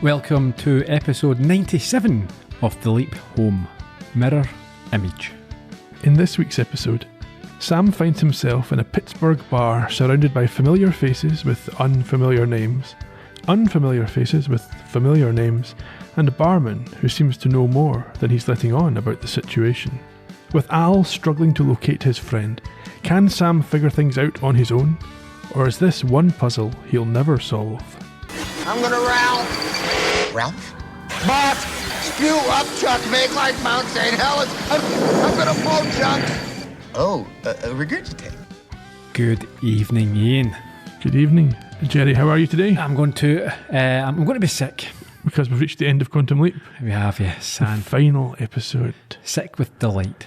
Welcome to episode 97 of The Leap Home, Mirror Image. In this week's episode, Sam finds himself in a Pittsburgh bar surrounded by familiar faces with unfamiliar names, unfamiliar faces with familiar names, and a barman who seems to know more than he's letting on about the situation. With Al struggling to locate his friend, can Sam figure things out on his own? Or is this one puzzle he'll never solve? I'm gonna Ralph. Ralph? Boss! Spew up, Chuck. Make like Mount St. Helens. I'm gonna blow Chuck. Oh, regurgitate. Good evening, Ian. Good evening. Gerry, how are you today? I'm going to be sick. Because we've reached the end of Quantum Leap. We have, yes. The final episode. Sick with delight.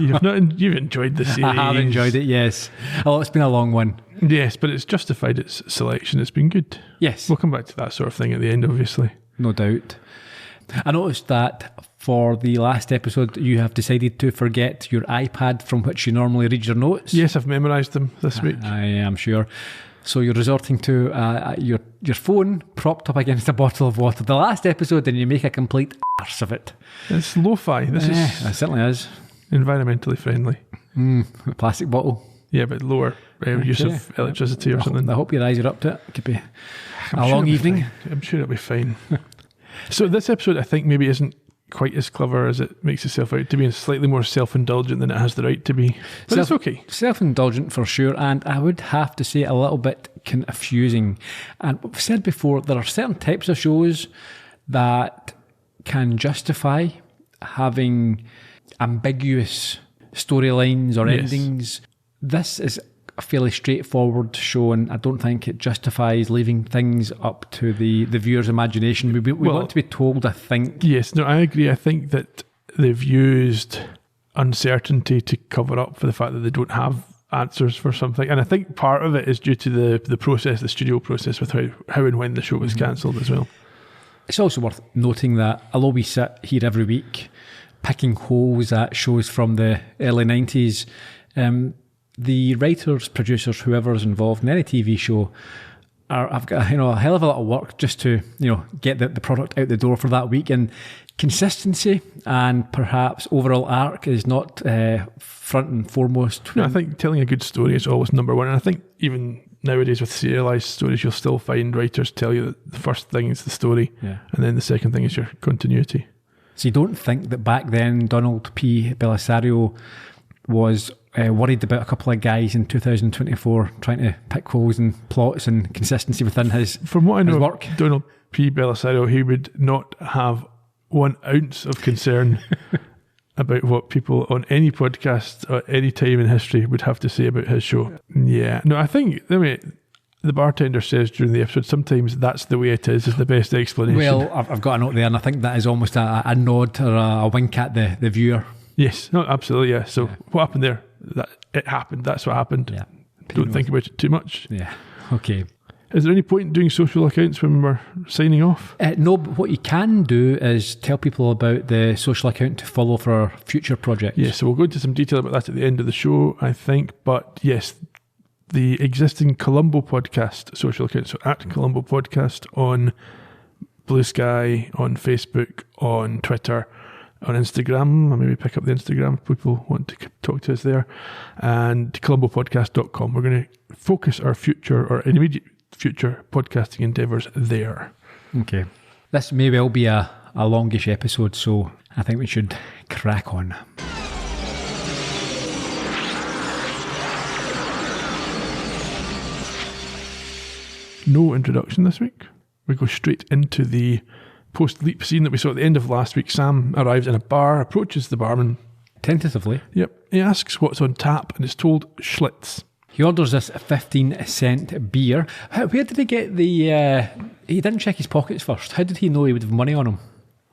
You've enjoyed the series. I have enjoyed it, yes. Oh, it's been a long one. Yes, but it's justified its selection. It's been good. Yes. We'll come back to that sort of thing at the end, obviously. No doubt. I noticed that for the last episode, you have decided to forget your iPad from which you normally read your notes. Yes, I've memorised them this week. I am sure. So you're resorting to your phone propped up against a bottle of water. The last episode, and you make a complete arse of it. It's lo-fi. It certainly is. Environmentally friendly. A plastic bottle. Yeah, but lower use of electricity or something. I hope your eyes are up to it. It could be a long evening. I'm sure it'll be fine. So this episode, I think, maybe isn't quite as clever as it makes itself out to be, and slightly more self-indulgent than it has the right to be. But it's okay. Self-indulgent for sure, and I would have to say a little bit confusing. And we've said before, there are certain types of shows that can justify having ambiguous storylines or endings. This is a fairly straightforward show, and I don't think it justifies leaving things up to the viewer's imagination. We want to be told, I think. Yes, no, I agree. I think that they've used uncertainty to cover up for the fact that they don't have answers for something. And I think part of it is due to the process, the studio process, with how and when the show was cancelled as well. It's also worth noting that although we sit here every week picking holes at shows from the early 90s, the writers, producers, whoever's involved in any TV show I've got a hell of a lot of work just to get the product out the door for that week, and consistency and perhaps overall arc is not front and foremost. No, I think telling a good story is always number one, and I think even nowadays with serialised stories you'll still find writers tell you that the first thing is the story, and then the second thing is your continuity. So you don't think that back then Donald P. Bellisario was worried about a couple of guys in 2024 trying to pick holes in plots and consistency within his work? From what I know of Donald P. Bellisario, he would not have 1 ounce of concern about what people on any podcast at any time in history would have to say about his show. Yeah. No, I think, the bartender says during the episode, sometimes that's the way it is the best explanation. Well, I've got a note there, and I think that is almost a nod or a wink at the viewer. Yes, no, absolutely, yeah. So what happened there? That it happened. That's what happened. Yeah. Don't think about it too much. Yeah. Okay. Is there any point in doing social accounts when we're signing off? No, but what you can do is tell people about the social account to follow for our future projects. Yes, so we'll go into some detail about that at the end of the show, I think. But yes, the existing Colombo Podcast social account, so at Colombo Podcast on Blue Sky, on Facebook, on Twitter, on Instagram. I'll maybe pick up the Instagram if people want to talk to us there. And colombopodcast.com. We're going to focus our future or immediate future podcasting endeavours there. Okay. This may well be a longish episode, so I think we should crack on. No introduction this week. We go straight into the post-leap scene that we saw at the end of last week. Sam arrives in a bar, approaches the barman. Tentatively. Yep. He asks what's on tap and is told Schlitz. He orders this 15-cent beer. Where did he get the... he didn't check his pockets first. How did he know he would have money on him?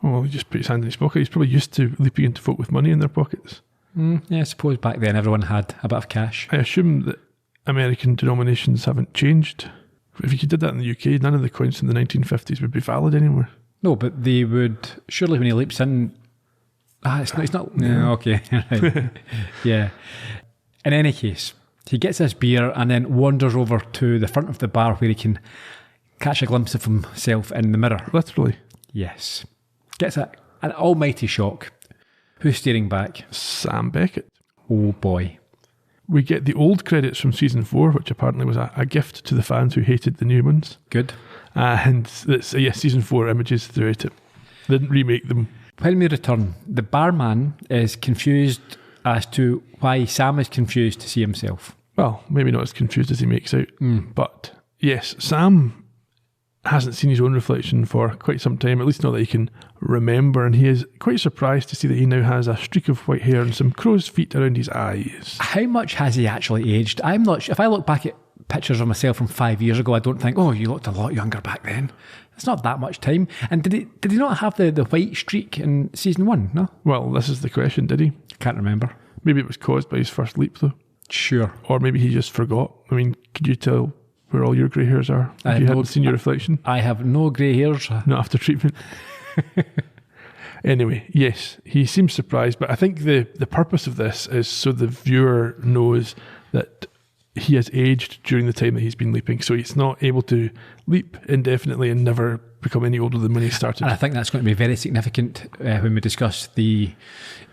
Well, he just put his hand in his pocket. He's probably used to leaping into folk with money in their pockets. Yeah, I suppose back then everyone had a bit of cash. I assume that American denominations haven't changed. If you did that in the UK, none of the coins from the 1950s would be valid anymore. No, but they would... Surely when he leaps in... It's not... No, okay. Right. Yeah. In any case, he gets his beer and then wanders over to the front of the bar where he can catch a glimpse of himself in the mirror. Literally. Yes. Gets an almighty shock. Who's staring back? Sam Beckett. Oh boy. We get the old credits from season 4, which apparently was a gift to the fans who hated the new ones. Good. And it's, season 4 images throughout it. They didn't remake them. When we return, the barman is confused as to why Sam is confused to see himself. Well, maybe not as confused as he makes out. But yes, Sam hasn't seen his own reflection for quite some time, at least not that he can remember, and he is quite surprised to see that he now has a streak of white hair and some crow's feet around his eyes. How much has he actually aged? I'm not sure. If I look back at pictures of myself from 5 years ago, I don't think, oh, you looked a lot younger back then. It's not that much time. And did he not have the white streak in season 1, no? Well, this is the question, did he? Can't remember. Maybe it was caused by his first leap, though. Sure. Or maybe he just forgot. I mean, could you tell where all your grey hairs are if you hadn't seen your reflection? I have no grey hairs. Not after treatment. Anyway, yes, he seems surprised, but I think the purpose of this is so the viewer knows that he has aged during the time that he's been leaping, so he's not able to leap indefinitely and never become any older than when he started. And I think that's going to be very significant when we discuss the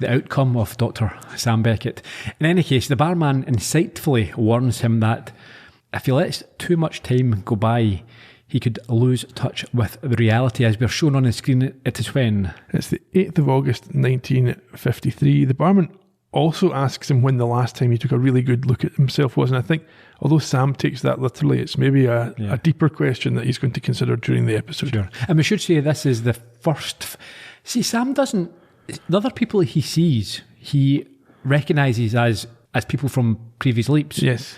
outcome of Dr. Sam Beckett. In any case, the barman insightfully warns him that if he lets too much time go by, he could lose touch with the reality. As we're shown on the screen, it is when? It's the 8th of August 1953. The barman also asks him when the last time he took a really good look at himself was, and I think although Sam takes that literally, it's maybe a deeper question that he's going to consider during the episode. Sure. And we should say this is the first... See, Sam doesn't... The other people he sees, he recognises as people from previous leaps. Yes.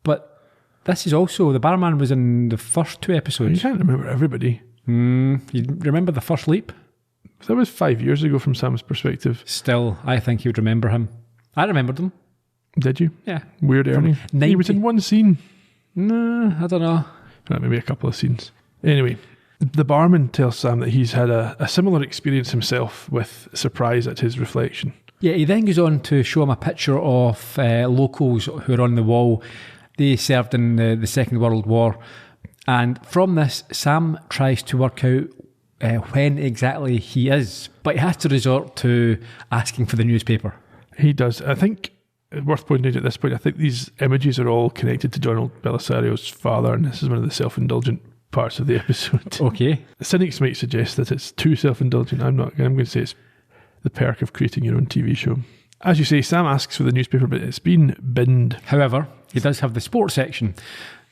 But this is also... The barman was in the first 2 episodes. You can't remember everybody. You remember the first leap? That was 5 years ago from Sam's perspective. Still, I think he would remember him. I remembered him. Did you? Yeah. Weird Ernie. He was in one scene. No, I don't know. Right, maybe a couple of scenes. Anyway, the barman tells Sam that he's had a similar experience himself with surprise at his reflection. Yeah, he then goes on to show him a picture of locals who are on the wall. They served in the Second World War. And from this, Sam tries to work out when exactly he is. But he has to resort to asking for the newspaper. He does. I think, worth pointing out at this point, I think these images are all connected to Donald Belisario's father, and this is one of the self-indulgent parts of the episode. Okay. The cynics might suggest that it's too self-indulgent. I'm going to say it's the perk of creating your own TV show. As you say, Sam asks for the newspaper, but it's been binned. However, he does have the sports section,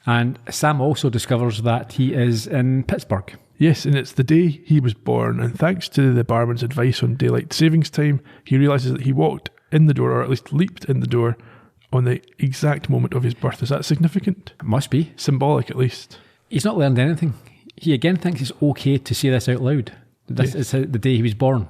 and Sam also discovers that he is in Pittsburgh. Yes, and it's the day he was born, and thanks to the barman's advice on daylight savings time, he realises that he walked in the door, or at least leaped in the door, on the exact moment of his birth. Is that significant? It must be. Symbolic, at least. He's not learned anything. He again thinks it's okay to say this out loud. This is the day he was born.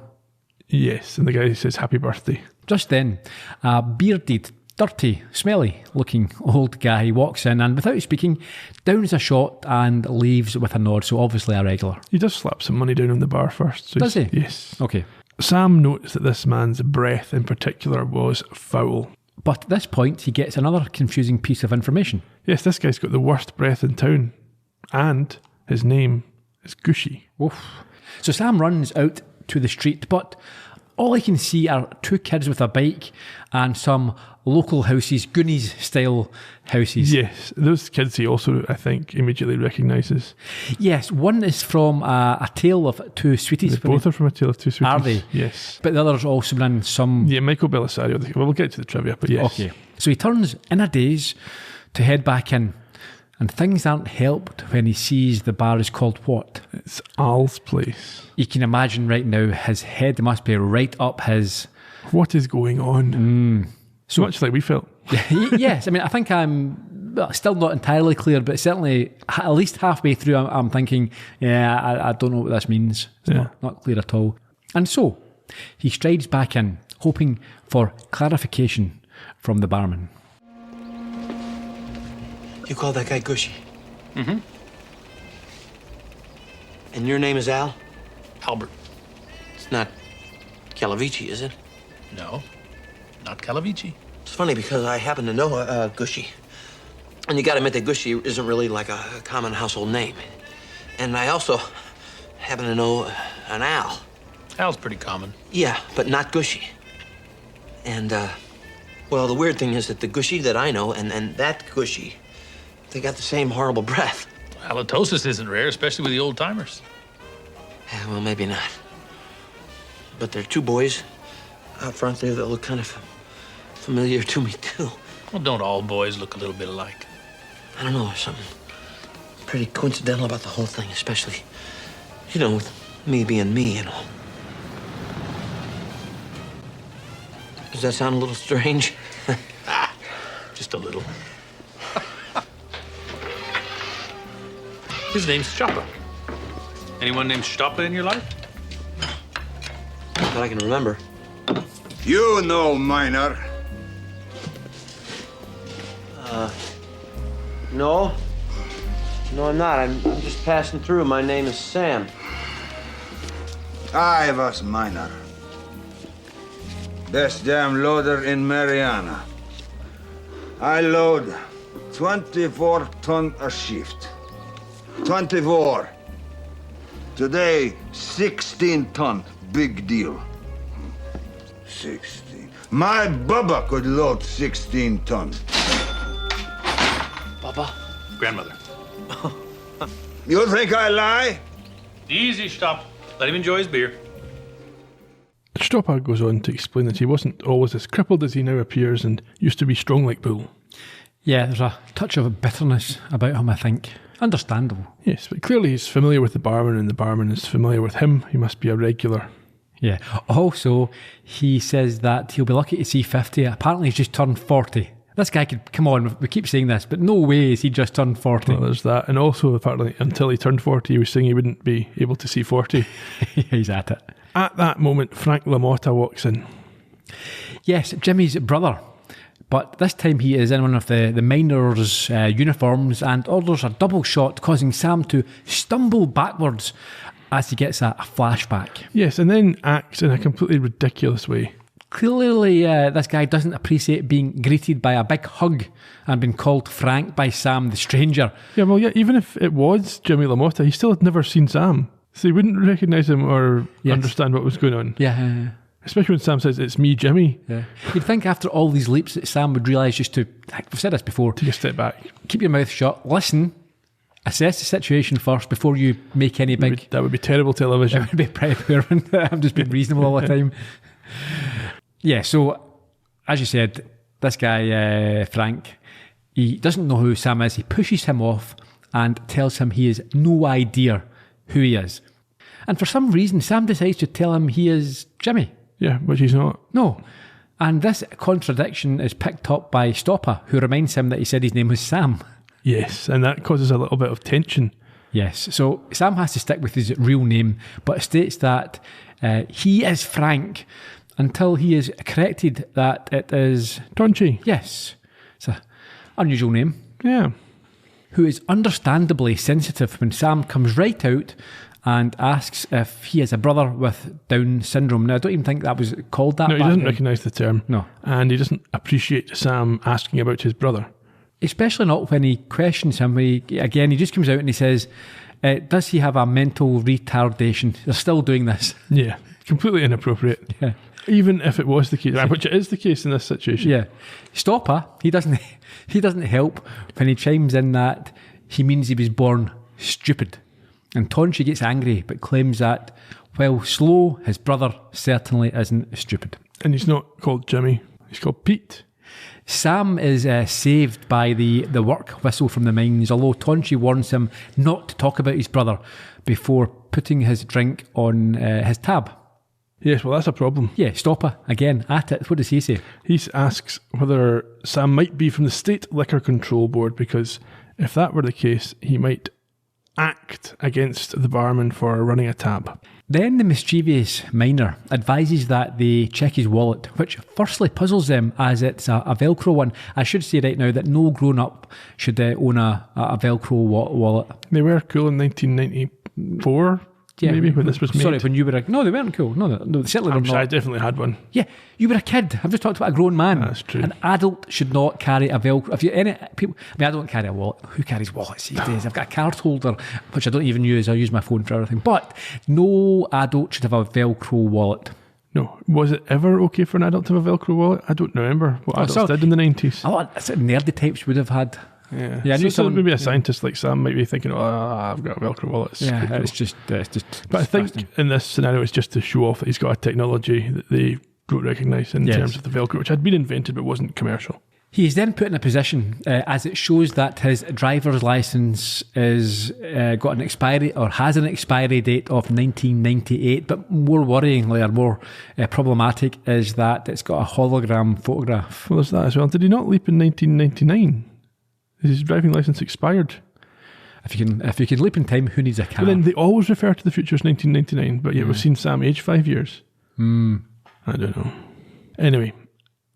Yes, and the guy says happy birthday. Just then, a bearded, dirty, smelly-looking old guy walks in and, without speaking, downs a shot and leaves with a nod, so obviously a regular. He does slap some money down on the bar first. So does he? Yes. Okay. Sam notes that this man's breath in particular was foul. But at this point, he gets another confusing piece of information. Yes, this guy's got the worst breath in town. And his name is Gushy. Oof. So Sam runs out to the street, but all he can see are 2 kids with a bike and some local houses, Goonies-style houses. Yes, those kids he also, I think, immediately recognises. Yes, one is from A Tale of Two Sweeties. Both are from A Tale of Two Sweeties. Are they? Yes. But the other's also been in some... Yeah, Michael Belisario. Well, we'll get to the trivia, but yes. Okay. So he turns in a daze to head back in, and things aren't helped when he sees the bar is called what? It's Al's Place. You can imagine right now his head must be right up his... What is going on? So much like we felt. Yes, I mean, I think I'm still not entirely clear, but certainly at least halfway through I'm thinking, I don't know what this means. It's not clear at all. And so he strides back in, hoping for clarification from the barman. You call that guy Gushy? Mm-hmm. And your name is Al? Albert. It's not Calavici, is it? No, not Calavici. It's funny because I happen to know Gushy. And you gotta admit that Gushy isn't really like a common household name. And I also happen to know an Al. Al's pretty common. Yeah, but not Gushy. And, well, the weird thing is that the Gushy that I know and that Gushy, they got the same horrible breath. Halitosis isn't rare, especially with the old timers. Yeah, well, maybe not. But there are two boys out front there that look kind of familiar to me, too. Well, don't all boys look a little bit alike? I don't know, there's something pretty coincidental about the whole thing, especially, you know, with me being me and all. Does that sound a little strange? Just a little. His name's Choppa. Anyone named Choppa in your life? Not that I can remember. You know, Minor. No. No, I'm not. I'm just passing through. My name is Sam. I was Minor. Best damn loader in Mariana. I load 24 ton a shift. 24. Today, 16 ton. Big deal. 16. My Bubba could load 16 ton. Papa? Grandmother. You think I lie? Easy, stop. Let him enjoy his beer. Stoppa goes on to explain that he wasn't always as crippled as he now appears and used to be strong like bull. Yeah, there's a touch of bitterness about him, I think. Understandable. Yes, but clearly he's familiar with the barman and the barman is familiar with him. He must be a regular. Yeah. Also, he says that he'll be lucky to see 50. Apparently, he's just turned 40. This guy could, come on, we keep saying this, but no way is he just turned 40. Well, there's that. And also the fact that until he turned 40, he was saying he wouldn't be able to see 40. He's at it. At that moment, Frank LaMotta walks in. Yes, Jimmy's brother. But this time he is in one of the miners' uniforms and orders a double shot, causing Sam to stumble backwards as he gets a flashback. Yes, and then acts in a completely ridiculous way. Clearly, this guy doesn't appreciate being greeted by a big hug and being called Frank by Sam the stranger. Yeah, well, yeah, even if it was Jimmy LaMotta, he still had never seen Sam. So he wouldn't recognise him or understand what was going on. Yeah. Especially when Sam says, "It's me, Jimmy." Yeah. You'd think after all these leaps that Sam would realise just to, we've said this before, Take a step back. keep your mouth shut, listen, assess the situation first before you make any big... That would be terrible television. It would be pretty poor. I'm just being reasonable all the time. Yeah, so, as you said, this guy, Frank, he doesn't know who Sam is. He pushes him off and tells him he has no idea who he is. And for some reason, Sam decides to tell him he is Jimmy. Yeah, which he's not. No. And this contradiction is picked up by Stoppa, who reminds him that he said his name was Sam. Yes, and that causes a little bit of tension. Yes, so Sam has to stick with his real name, but states that he is Frank until he is corrected that it is... Tonchi. Yes, it's an unusual name. Yeah. Who is understandably sensitive when Sam comes right out and asks if he has a brother with Down syndrome. Now, I don't even think that was called that. No, he doesn't recognise the term. No. And he doesn't appreciate Sam asking about his brother. Especially not when he questions him. He just comes out and he says, does he have a mental retardation? They're still doing this. Yeah, completely inappropriate. Yeah. Even if it was the case, which it is the case in this situation. Yeah. Stoppa, he doesn't help when he chimes in that he means he was born stupid. And Tonchi gets angry, but claims that, while slow, his brother certainly isn't stupid. And he's not called Jimmy, he's called Pete. Sam is saved by the work whistle from the mines, although Tonchi warns him not to talk about his brother before putting his drink on his tab. Yes, well, that's a problem. Yeah, Stoppa, again, at it. What does he say? He asks whether Sam might be from the State Liquor Control Board, because if that were the case, he might act against the barman for running a tab. Then the mischievous miner advises that they check his wallet, which firstly puzzles them as it's a Velcro one. I should say right now that no grown-up should own a Velcro wallet. They were cool in 1994. maybe, when this was made. Sorry, when you were no, they weren't cool. No, they certainly were I'm sure I not. definitely had one. Yeah, you were a kid. I've just talked about a grown man. That's true. An adult should not carry a Velcro. If you any people, I mean, I don't carry a wallet. Who carries wallets these days? I've got a card holder, which I don't even use. I use my phone for everything. But no adult should have a Velcro wallet. No. Was it ever okay for an adult to have a Velcro wallet? I don't remember what adults did in the 90s. A lot of nerdy types would have had. Yeah, I knew someone. Maybe a scientist like Sam might be thinking, I've got a Velcro wallet. It's just. But I think in this scenario, it's just to show off that he's got a technology that they don't recognise in terms of the Velcro, which had been invented but wasn't commercial. He is then put in a position as it shows that his driver's licence is got an expiry or has an expiry date of 1998. But more worryingly or more problematic is that it's got a hologram photograph. Well, there's that as well. Did he not leap in 1999? Is his driving licence expired? If you can leap in time, who needs a car? But then they always refer to the future as 1999, but yet we've seen Sam age 5 years. I don't know. Anyway,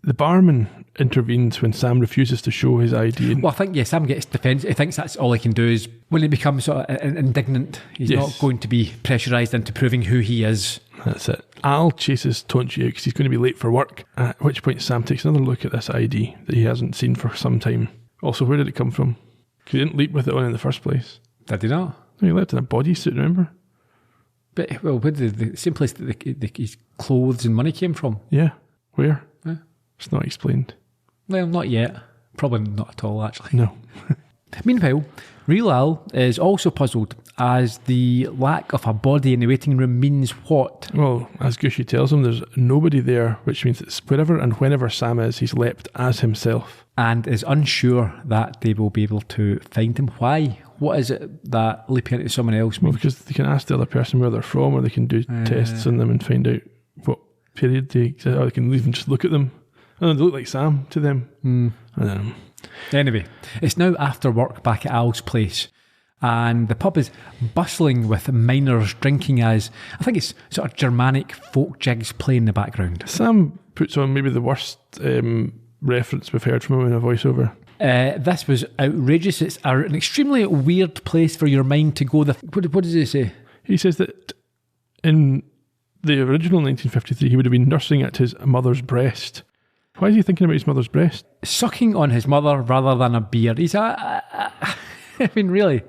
the barman intervenes when Sam refuses to show his ID. Well, I think, Sam gets defensive. He thinks that's all he can do is when he becomes sort of indignant, he's not going to be pressurised into proving who he is. That's it. Al chases Tonchi out because he's going to be late for work, at which point Sam takes another look at this ID that he hasn't seen for some time. Also, where did it come from? Because he didn't leap with it on in the first place. Did he not? No, he left in a bodysuit, remember? But, well, where did the same place that his clothes and money came from? Yeah. Where? Yeah. It's not explained. Well, not yet. Probably not at all, actually. No. Meanwhile, Real Al is also puzzled as the lack of a body in the waiting room means what? Well, as Gushy tells him, there's nobody there, which means that wherever and whenever Sam is, he's leapt as himself. And is unsure that they will be able to find him. Why? What is it that leaping into someone else means? Well, because they can ask the other person where they're from, or they can do tests on them and find out what period they exist, or they can even just look at them. And they look like Sam to them. I don't know. Anyway, it's now after work back at Al's place, and the pub is bustling with miners drinking as, I think it's sort of Germanic folk jigs playing in the background. Sam puts on maybe the worst reference we've heard from him in a voiceover. This was outrageous. It's an extremely weird place for your mind to go. What does he say? He says that in the original 1953, he would have been nursing at his mother's breast. Why is he thinking about his mother's breast? Sucking on his mother rather than a beer. He's I mean, really.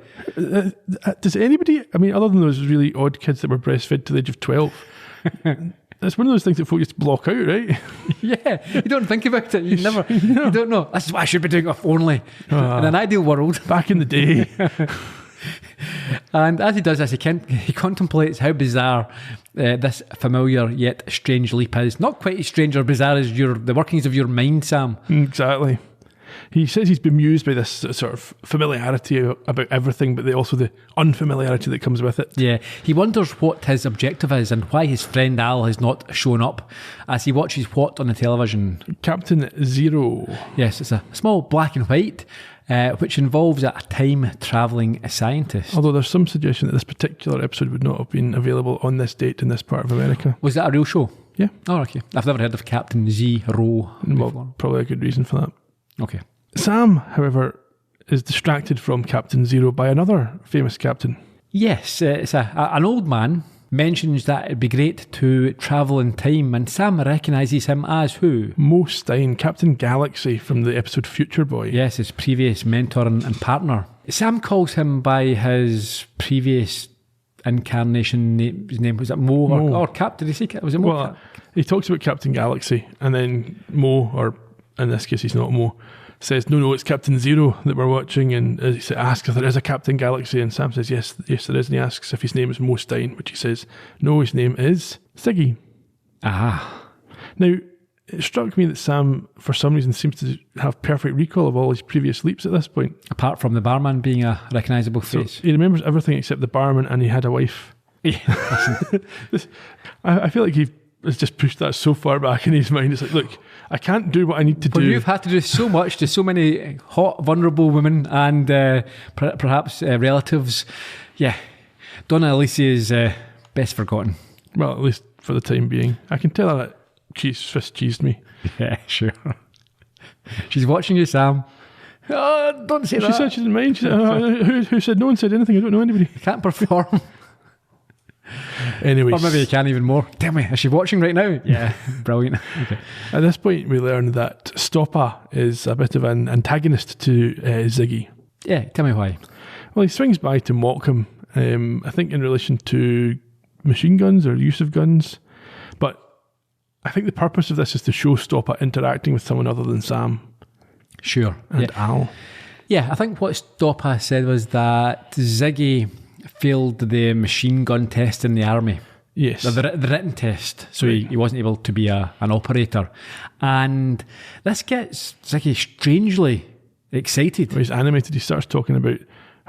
Does anybody, I mean, other than those really odd kids that were breastfed to the age of 12, it's one of those things that folk just block out, right? Yeah, you don't think about it. You don't know. This is what I should be doing if only. In an ideal world. Back in the day. And as he does this, he contemplates how bizarre this familiar yet strange leap is. Not quite as strange or bizarre as the workings of your mind, Sam. Exactly. He says he's bemused by this sort of familiarity about everything, but also the unfamiliarity that comes with it. Yeah, he wonders what his objective is and why his friend Al has not shown up as he watches what on the television? Captain Zero. Yes, it's a small black and white, which involves a time-travelling scientist. Although there's some suggestion that this particular episode would not have been available on this date in this part of America. Was that a real show? Yeah. Oh, okay. I've never heard of Captain Zero before. Well, probably a good reason for that. Okay. Sam, however, is distracted from Captain Zero by another famous captain. Yes, it's an old man mentions that it'd be great to travel in time, and Sam recognises him as who? Mo Stein, Captain Galaxy from the episode Future Boy. Yes, his previous mentor and partner. Sam calls him by his previous incarnation name. His name was it Mo. Or Captain? Did he say was it Mo? Well, he talks about Captain Galaxy, and then Mo, or in this case he's not Mo, says, no, it's Captain Zero that we're watching, and he asks if there is a Captain Galaxy, and Sam says, yes, there is, and he asks if his name is Mo Stein, which he says, no, his name is Siggy. Ah. Now, it struck me that Sam, for some reason, seems to have perfect recall of all his previous leaps at this point. Apart from the barman being a recognisable face. So he remembers everything except the barman, and he had a wife. I feel like he has just pushed that so far back in his mind. It's like, look, I can't do what I need to do. You've had to do so much to so many hot, vulnerable women and perhaps relatives. Yeah, Donna Alicia is best forgotten. Well, at least for the time being. I can tell her that she's fist cheesed me. Yeah, sure. She's watching you, Sam. Oh, don't say that. She said she didn't mind. She said, who said no one said anything? I don't know anybody. You can't perform. Anyway, Or maybe you can even more. Tell me, is she watching right now? Yeah, brilliant. Okay. at this point we learn that Stopper is a bit of an antagonist to Ziggy. Yeah, tell me why. Well, he swings by to mock him, I think in relation to machine guns or use of guns. But I think the purpose of this is to show Stopper interacting with someone other than Sam Sure. and Al. Yeah, I think what Stopper said was that Ziggy failed the machine gun test in the army. Yes. The written test, so he wasn't able to be an operator. And this gets Ziggy strangely excited. When he's animated, he starts talking about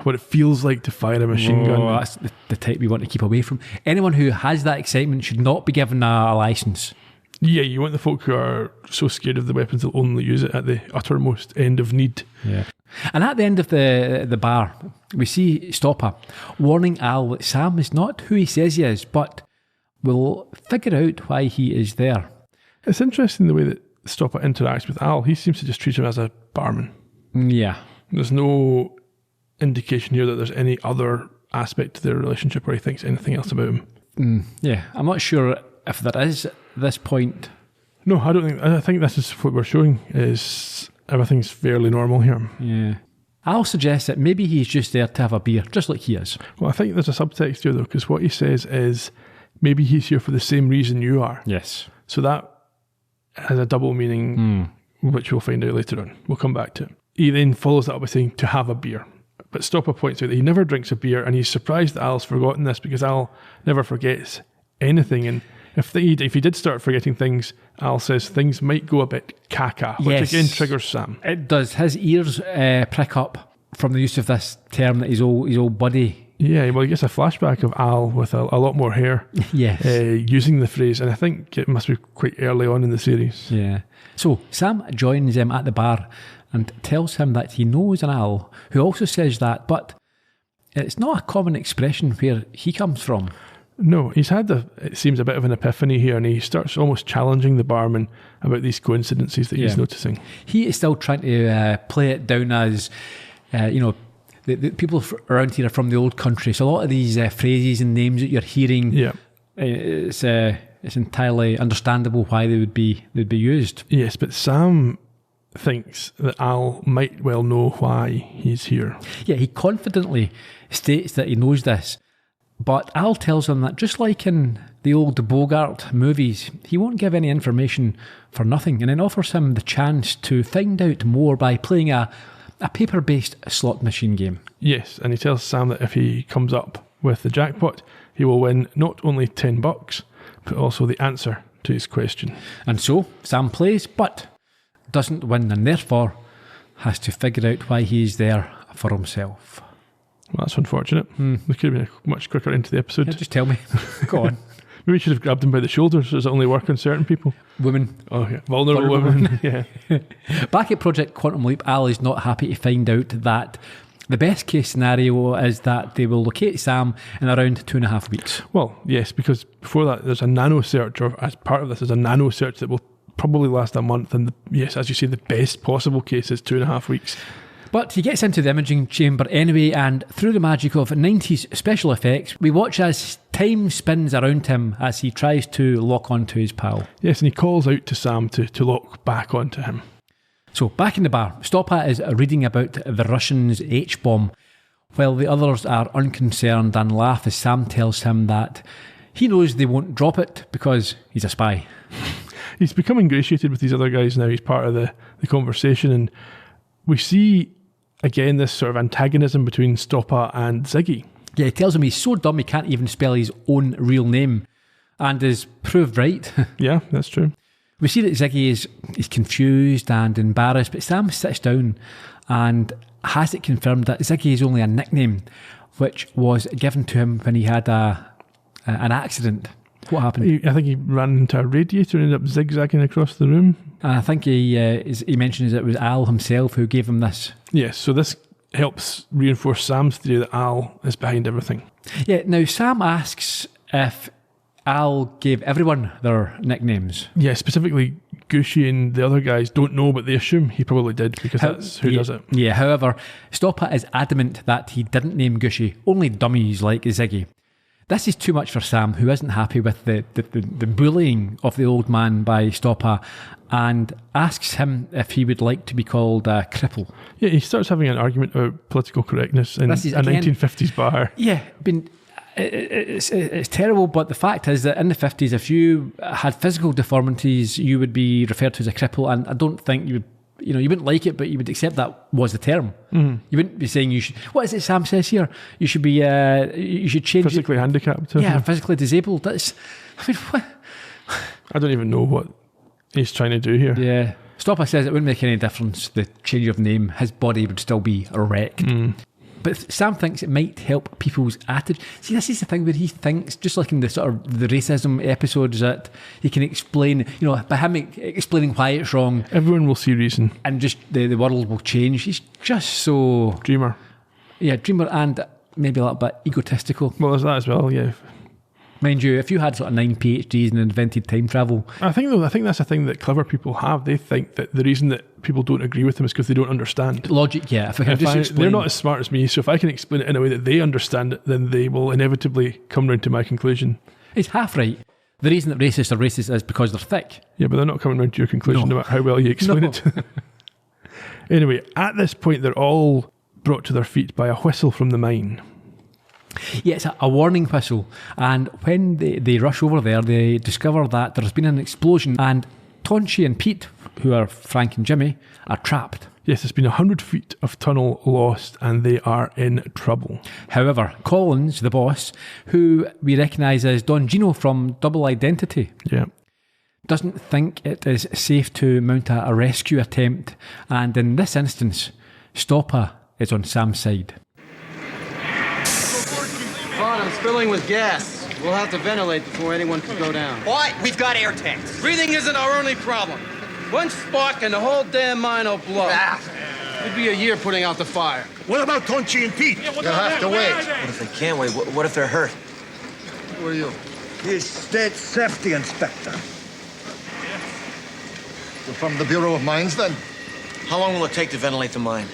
what it feels like to fire a machine gun. That's the type we want to keep away from. Anyone who has that excitement should not be given a license. Yeah, you want the folk who are so scared of the weapons they'll only use it at the uttermost end of need. Yeah. And at the end of the bar, we see Stopper warning Al that Sam is not who he says he is, but we'll figure out why he is there. It's interesting the way that Stopper interacts with Al. He seems to just treat him as a barman. Yeah. There's no indication here that there's any other aspect to their relationship where he thinks anything else about him. Yeah. I'm not sure if there is at this point. No, I don't think. I think this is what we're showing is everything's fairly normal here. Yeah. Al suggests that maybe he's just there to have a beer, just like he is. Well, I think there's a subtext here though, because what he says is maybe he's here for the same reason you are. Yes. So that has a double meaning, which we'll find out later on. We'll come back to it. He then follows that up by saying to have a beer. But Stopper points out that he never drinks a beer, and he's surprised that Al's forgotten this because Al never forgets anything. And if he did start forgetting things, Al says things might go a bit caca, which again triggers Sam. It does. His ears prick up from the use of this term that his old buddy. Yeah, well, he gets a flashback of Al with a lot more hair. Yes. Using the phrase, and I think it must be quite early on in the series. Yeah. So Sam joins him at the bar and tells him that he knows an Al, who also says that, but it's not a common expression where he comes from. No, he's had, it seems, a bit of an epiphany here, and he starts almost challenging the barman about these coincidences that he's noticing. He is still trying to play it down as, the people around here are from the old country, so a lot of these phrases and names that you're hearing, it's entirely understandable why they'd be used. Yes, but Sam thinks that Al might well know why he's here. Yeah, he confidently states that he knows this, but Al tells him that just like in the old Bogart movies, he won't give any information for nothing, and then offers him the chance to find out more by playing a paper-based slot machine game. Yes, and he tells Sam that if he comes up with the jackpot, he will win not only $10, but also the answer to his question. And so, Sam plays, but doesn't win, and therefore has to figure out why he's there for himself. Well, that's unfortunate. We could have been a much quicker into the episode. Yeah, just tell me. Go on. Maybe we should have grabbed him by the shoulders. Does it only work on certain people? Women. Oh, yeah. Vulnerable women. Yeah. Back at Project Quantum Leap, Al is not happy to find out that the best case scenario is that they will locate Sam in around 2.5 weeks. Well, yes, because before that, there's a nano search, or as part of this, there's a nano search that will probably last a month. And yes, as you say, the best possible case is 2.5 weeks. But he gets into the imaging chamber anyway, and through the magic of 90s special effects, we watch as time spins around him as he tries to lock onto his pal. Yes, and he calls out to Sam to lock back onto him. So back in the bar, Stopper is reading about the Russians' H-bomb, while the others are unconcerned and laugh as Sam tells him that he knows they won't drop it because he's a spy. He's become ingratiated with these other guys now. He's part of the conversation, and we see again this sort of antagonism between Stopper and Ziggy. Yeah, he tells him he's so dumb he can't even spell his own real name, and is proved right. Yeah, that's true. We see that Ziggy is confused and embarrassed, but Sam sits down and has it confirmed that Ziggy is only a nickname, which was given to him when he had an accident. What happened? I think he ran into a radiator and ended up zigzagging across the room. And I think he mentions it was Al himself who gave him this. Yes, so this helps reinforce Sam's theory that Al is behind everything. Yeah, now Sam asks if Al gave everyone their nicknames. Yeah, specifically Gushy and the other guys don't know, but they assume he probably did because that's who does it. Yeah, however, Stopper is adamant that he didn't name Gushy, only dummies like Ziggy. this is too much for Sam, who isn't happy with the bullying of the old man by Stoppa, and asks him if he would like to be called a cripple. Yeah, he starts having an argument about political correctness in a 1950s bar. Yeah, it's terrible, but the fact is that in the 50s, if you had physical deformities, you would be referred to as a cripple, and I don't think you would, you wouldn't like it, but you would accept that was the term. You wouldn't be saying you should, what is it Sam says here? You should be, you should change physically handicapped. Yeah, physically disabled. That's, what? I don't even know what he's trying to do here. Yeah. Stoppa says it wouldn't make any difference, the change of name. His body would still be wrecked. But Sam thinks it might help people's attitude. See, this is the thing where he thinks, just like in the sort of the racism episodes, that he can explain, by him explaining why it's wrong. Everyone will see reason. And just the world will change. He's just so... Dreamer. Yeah, dreamer and maybe a little bit egotistical. Well, there's that as well, yeah. Mind you, if you had sort of 9 PhDs and invented time travel... I think that's a thing that clever people have. They think that the reason that people don't agree with them is because they don't understand. Logic, yeah. If I can just explain... They're not as smart as me, so if I can explain it in a way that they understand it, then they will inevitably come round to my conclusion. He's half right. The reason that racists are racist is because they're thick. Yeah, but they're not coming round to your conclusion about how well you explain it. Anyway, at this point, they're all brought to their feet by a whistle from the mine. Yeah, it's a warning whistle, and when they rush over there, they discover that there's been an explosion, and Tonchi and Pete, who are Frank and Jimmy, are trapped. Yes, it's been 100 feet of tunnel lost, and they are in trouble. However, Collins, the boss, who we recognise as Don Gino from Double Identity, doesn't think it is safe to mount a rescue attempt, and in this instance, Stoppa is on Sam's side. I'm spilling with gas. We'll have to ventilate before anyone can go down. Why? We've got air tanks. Breathing isn't our only problem. One spark and the whole damn mine will blow. It'd be a year putting out the fire. What about Tonchi and Pete? You'll have to wait. What if they can't wait? What if they're hurt? Who are you? He's State Safety Inspector. You're from the Bureau of Mines, then? How long will it take to ventilate the mine?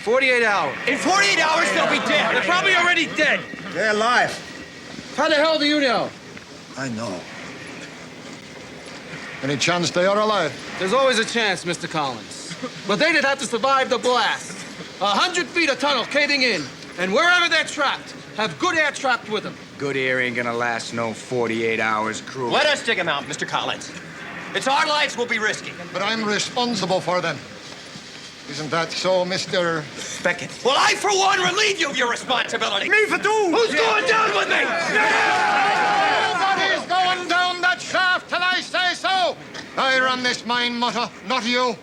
48 hours. In 48 hours, they'll be dead. They're probably already dead. They're alive. How the hell do you know? I know. Any chance they are alive? There's always a chance, Mr. Collins. But they'd have to survive the blast. 100 feet of tunnel caving in. And wherever they're trapped, have good air trapped with them. Good air ain't gonna last no 48 hours, crew. Let us dig them out, Mr. Collins. It's our lives we'll be risking. But I'm responsible for them. Isn't that so, Mr. Beckett? Well, I, for one, relieve you of your responsibility. Me for two! Who's going down with me? Nobody's going down that shaft till I say so! I run this mine, Mutta, not you.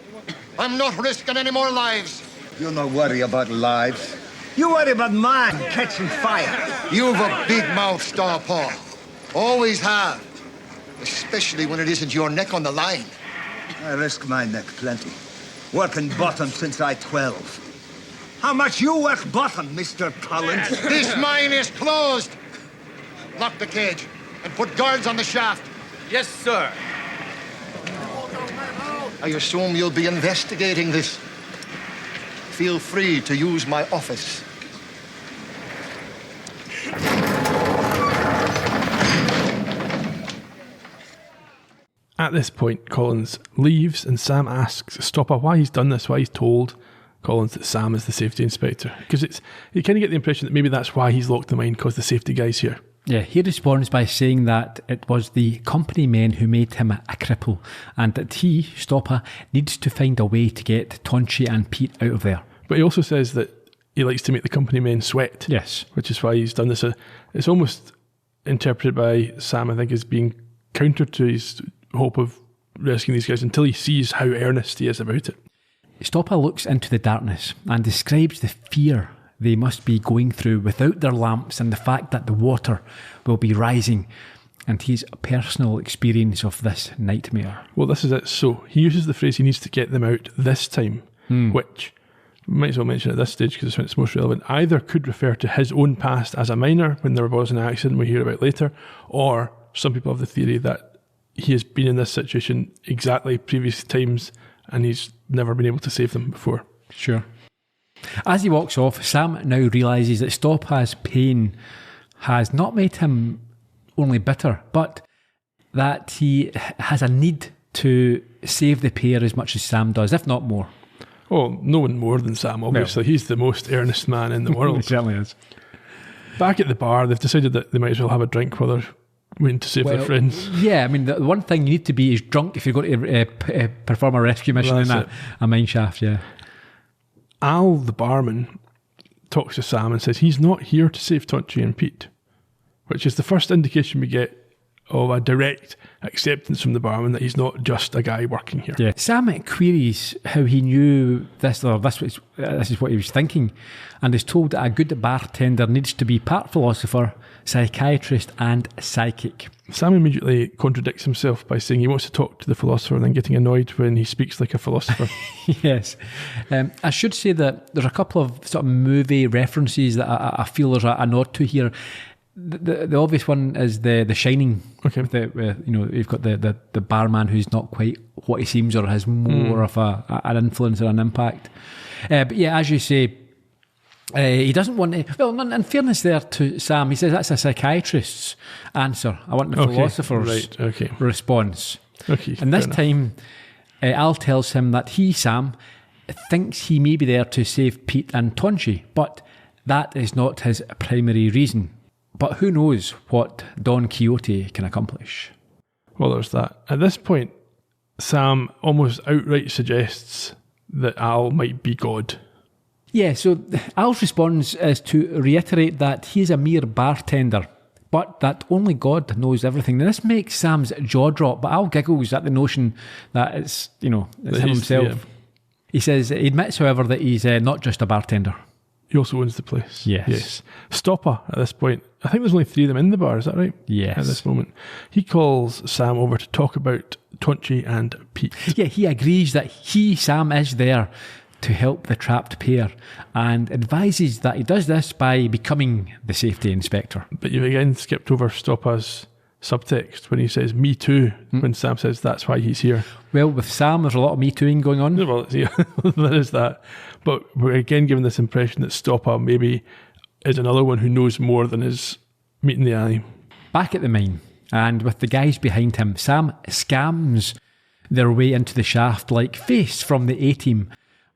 I'm not risking any more lives. You don't worry about lives. You worry about mine catching fire. You've a big mouth, Starpaw. Always have. Especially when it isn't your neck on the line. I risk my neck plenty. Working bottom since I 12. How much you work bottom, Mr. Collins? This mine is closed. Lock the cage and put guards on the shaft. Yes, sir. I assume you'll be investigating this. Feel free to use my office. At this point, Collins leaves and Sam asks Stoppa why he's done this, why he's told Collins that Sam is the safety inspector. Because you kind of get the impression that maybe that's why he's locked the mine, because the safety guy's here. Yeah, he responds by saying that it was the company men who made him a cripple, and that he, Stoppa, needs to find a way to get Tonchi and Pete out of there. But he also says that he likes to make the company men sweat. Yes. Which is why he's done this. It's almost interpreted by Sam, I think, as being counter to his hope of rescuing these guys until he sees how earnest he is about it. Stoppa looks into the darkness and describes the fear they must be going through without their lamps, and the fact that the water will be rising, and his personal experience of this nightmare. Well, this is it. So he uses the phrase he needs to get them out this time, which we might as well mention at this stage because it's when it's most relevant. Either could refer to his own past as a miner when there was an accident we hear about later, or some people have the theory that he has been in this situation exactly previous times and he's never been able to save them before. Sure. As he walks off, Sam now realises that Stoppa's pain has not made him only bitter, but that he has a need to save the pair as much as Sam does, if not more. Oh, no one more than Sam, obviously. No. He's the most earnest man in the world. He certainly is. Back at the bar, they've decided that they might as well have a drink while they're waiting to save their friends. Yeah, I mean, the one thing you need to be is drunk if you're going to perform a rescue mission in a mine shaft, yeah. Al, the barman, talks to Sam and says he's not here to save Tonchi and Pete, which is the first indication we get of a direct acceptance from the barman that he's not just a guy working here. Yeah. Sam queries how he knew this, or this is what he was thinking, and is told that a good bartender needs to be part philosopher, psychiatrist, and psychic. Sam immediately contradicts himself by saying he wants to talk to the philosopher and then getting annoyed when he speaks like a philosopher. Yes. I should say that there's a couple of sort of movie references that I feel there's a nod to here. The obvious one is the Shining. Okay. You've got the barman who's not quite what he seems, or has more of an influence or an impact. But yeah, as you say, he doesn't want to. Well, in fairness there to Sam, he says that's a psychiatrist's answer. I want the philosopher's response. Okay. And this time, Al tells him that he, Sam, thinks he may be there to save Pete and Tonchi, but that is not his primary reason. But who knows what Don Quixote can accomplish? Well, there's that. At this point, Sam almost outright suggests that Al might be God. Yeah, so Al's response is to reiterate that he is a mere bartender, but that only God knows everything. Now, this makes Sam's jaw drop, but Al giggles at the notion that it's him himself. Yeah. He says, he admits, however, that he's not just a bartender. He also owns the place. Yes. Stopper, at this point, I think there's only 3 of them in the bar, is that right? Yes. At this moment. He calls Sam over to talk about Tonchi and Pete. Yeah, he agrees that Sam, is there to help the trapped pair, and advises that he does this by becoming the safety inspector. But you've again skipped over Stoppa's subtext when he says "me too" when Sam says that's why he's here. Well, with Sam, there's a lot of me tooing going on. Well, yeah, there is that. But we're again given this impression that Stoppa maybe is another one who knows more than is meeting the eye. Back at the mine, and with the guys behind him, Sam scams their way into the shaft like Face from the A-Team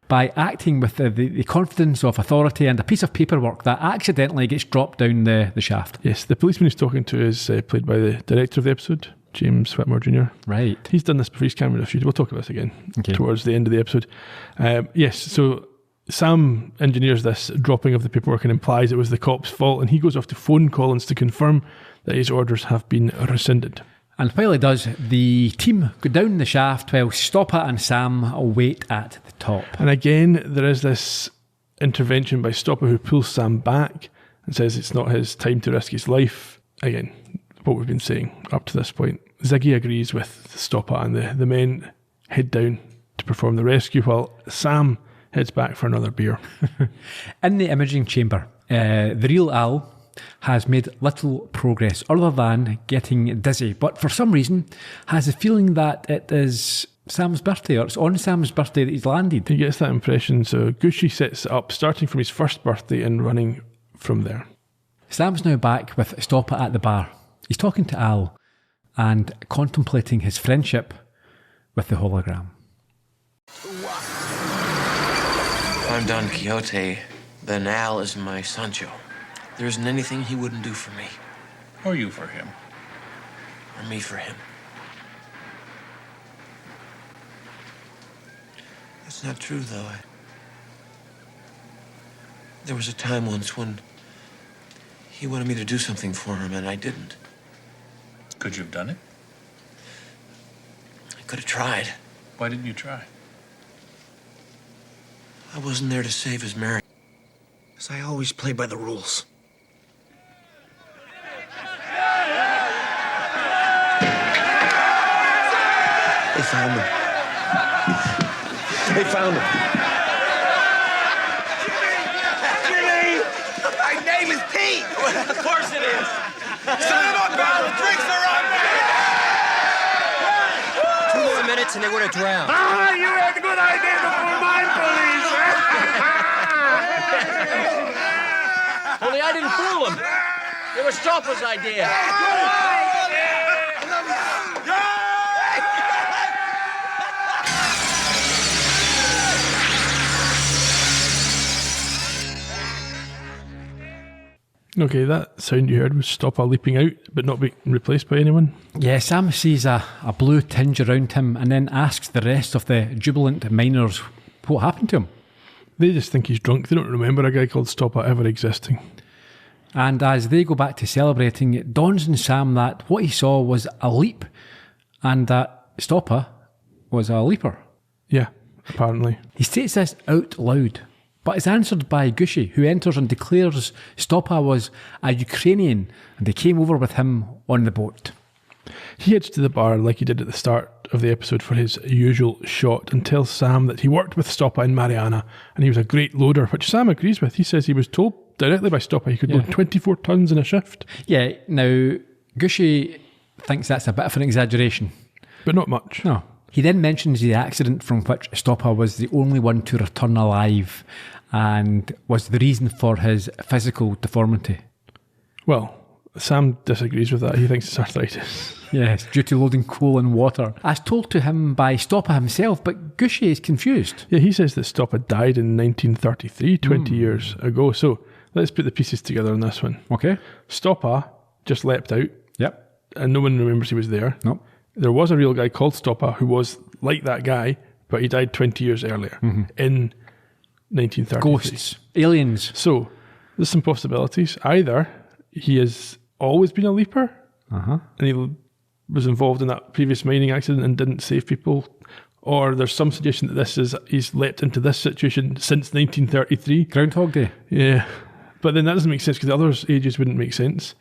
by acting with the confidence of authority and a piece of paperwork that accidentally gets dropped down the shaft. Yes, the policeman he's talking to is played by the director of the episode, James Whitmore Jr. Right. He's done this before. He's camera feud. We'll talk about this again towards the end of the episode. Yes, so Sam engineers this dropping of the paperwork and implies it was the cop's fault, and he goes off to phone Collins to confirm that his orders have been rescinded. And while he does, the team go down the shaft while Stoppa and Sam wait at the top. And again, there is this intervention by Stoppa who pulls Sam back and says it's not his time to risk his life. Again, what we've been saying up to this point. Ziggy agrees with Stoppa, and the men head down to perform the rescue while Sam heads back for another beer. In the imaging chamber, the real Al has made little progress other than getting dizzy, but for some reason has a feeling that it is Sam's birthday, or it's on Sam's birthday that he's landed. He gets that impression, so Gushy sets it up, starting from his first birthday and running from there. Sam's now back with Stoppa at the bar. He's talking to Al and contemplating his friendship with the hologram. If I'm Don Quixote, then Al is my Sancho. There isn't anything he wouldn't do for me. Or you for him. Or me for him. That's not true, though. There was a time once when he wanted me to do something for him, and I didn't. Could you have done it? I could have tried. Why didn't you try? I wasn't there to save his marriage. Because I always play by the rules. They found him. They found him. Jimmy! My name is Pete! Of course it is. Sign him up, pal! The drinks are on me! 2 more minutes and they would have drowned. Ah, you had a good idea before mine, police! I didn't fool him. It was Stopper's idea. Okay, that sound you heard was Stopper leaping out, but not being replaced by anyone. Yeah, Sam sees a blue tinge around him and then asks the rest of the jubilant miners what happened to him. They just think he's drunk. They don't remember a guy called Stopper ever existing. And as they go back to celebrating, it dawns on Sam that what he saw was a leap and that Stopper was a leaper. Yeah, apparently. He states this out loud, but is answered by Gushy, who enters and declares Stopper was a Ukrainian and they came over with him on the boat. He heads to the bar like he did at the start of the episode for his usual shot and tells Sam that he worked with Stopper in Mariana and he was a great loader, which Sam agrees with. He says he was told directly by Stopper he could load 24 tons in a shift. Yeah, now Gushy thinks that's a bit of an exaggeration. But not much. No. He then mentions the accident from which Stopper was the only one to return alive and was the reason for his physical deformity. Well, Sam disagrees with that. He thinks it's arthritis. Yes, due to loading coal and water. As told to him by Stopper himself, but Gushy is confused. Yeah, he says that Stopper died in 1933, 20 years ago. So let's put the pieces together on this one. Okay. Stopper just leapt out. Yep. And no one remembers he was there. Nope. There was a real guy called Stopper who was like that guy, but he died 20 years earlier in 1933. Ghosts. Aliens. So there's some possibilities. Either he has always been a leaper and he was involved in that previous mining accident and didn't save people, or there's some suggestion that he's leapt into this situation since 1933. Groundhog Day. Yeah. But then that doesn't make sense because the other ages wouldn't make sense.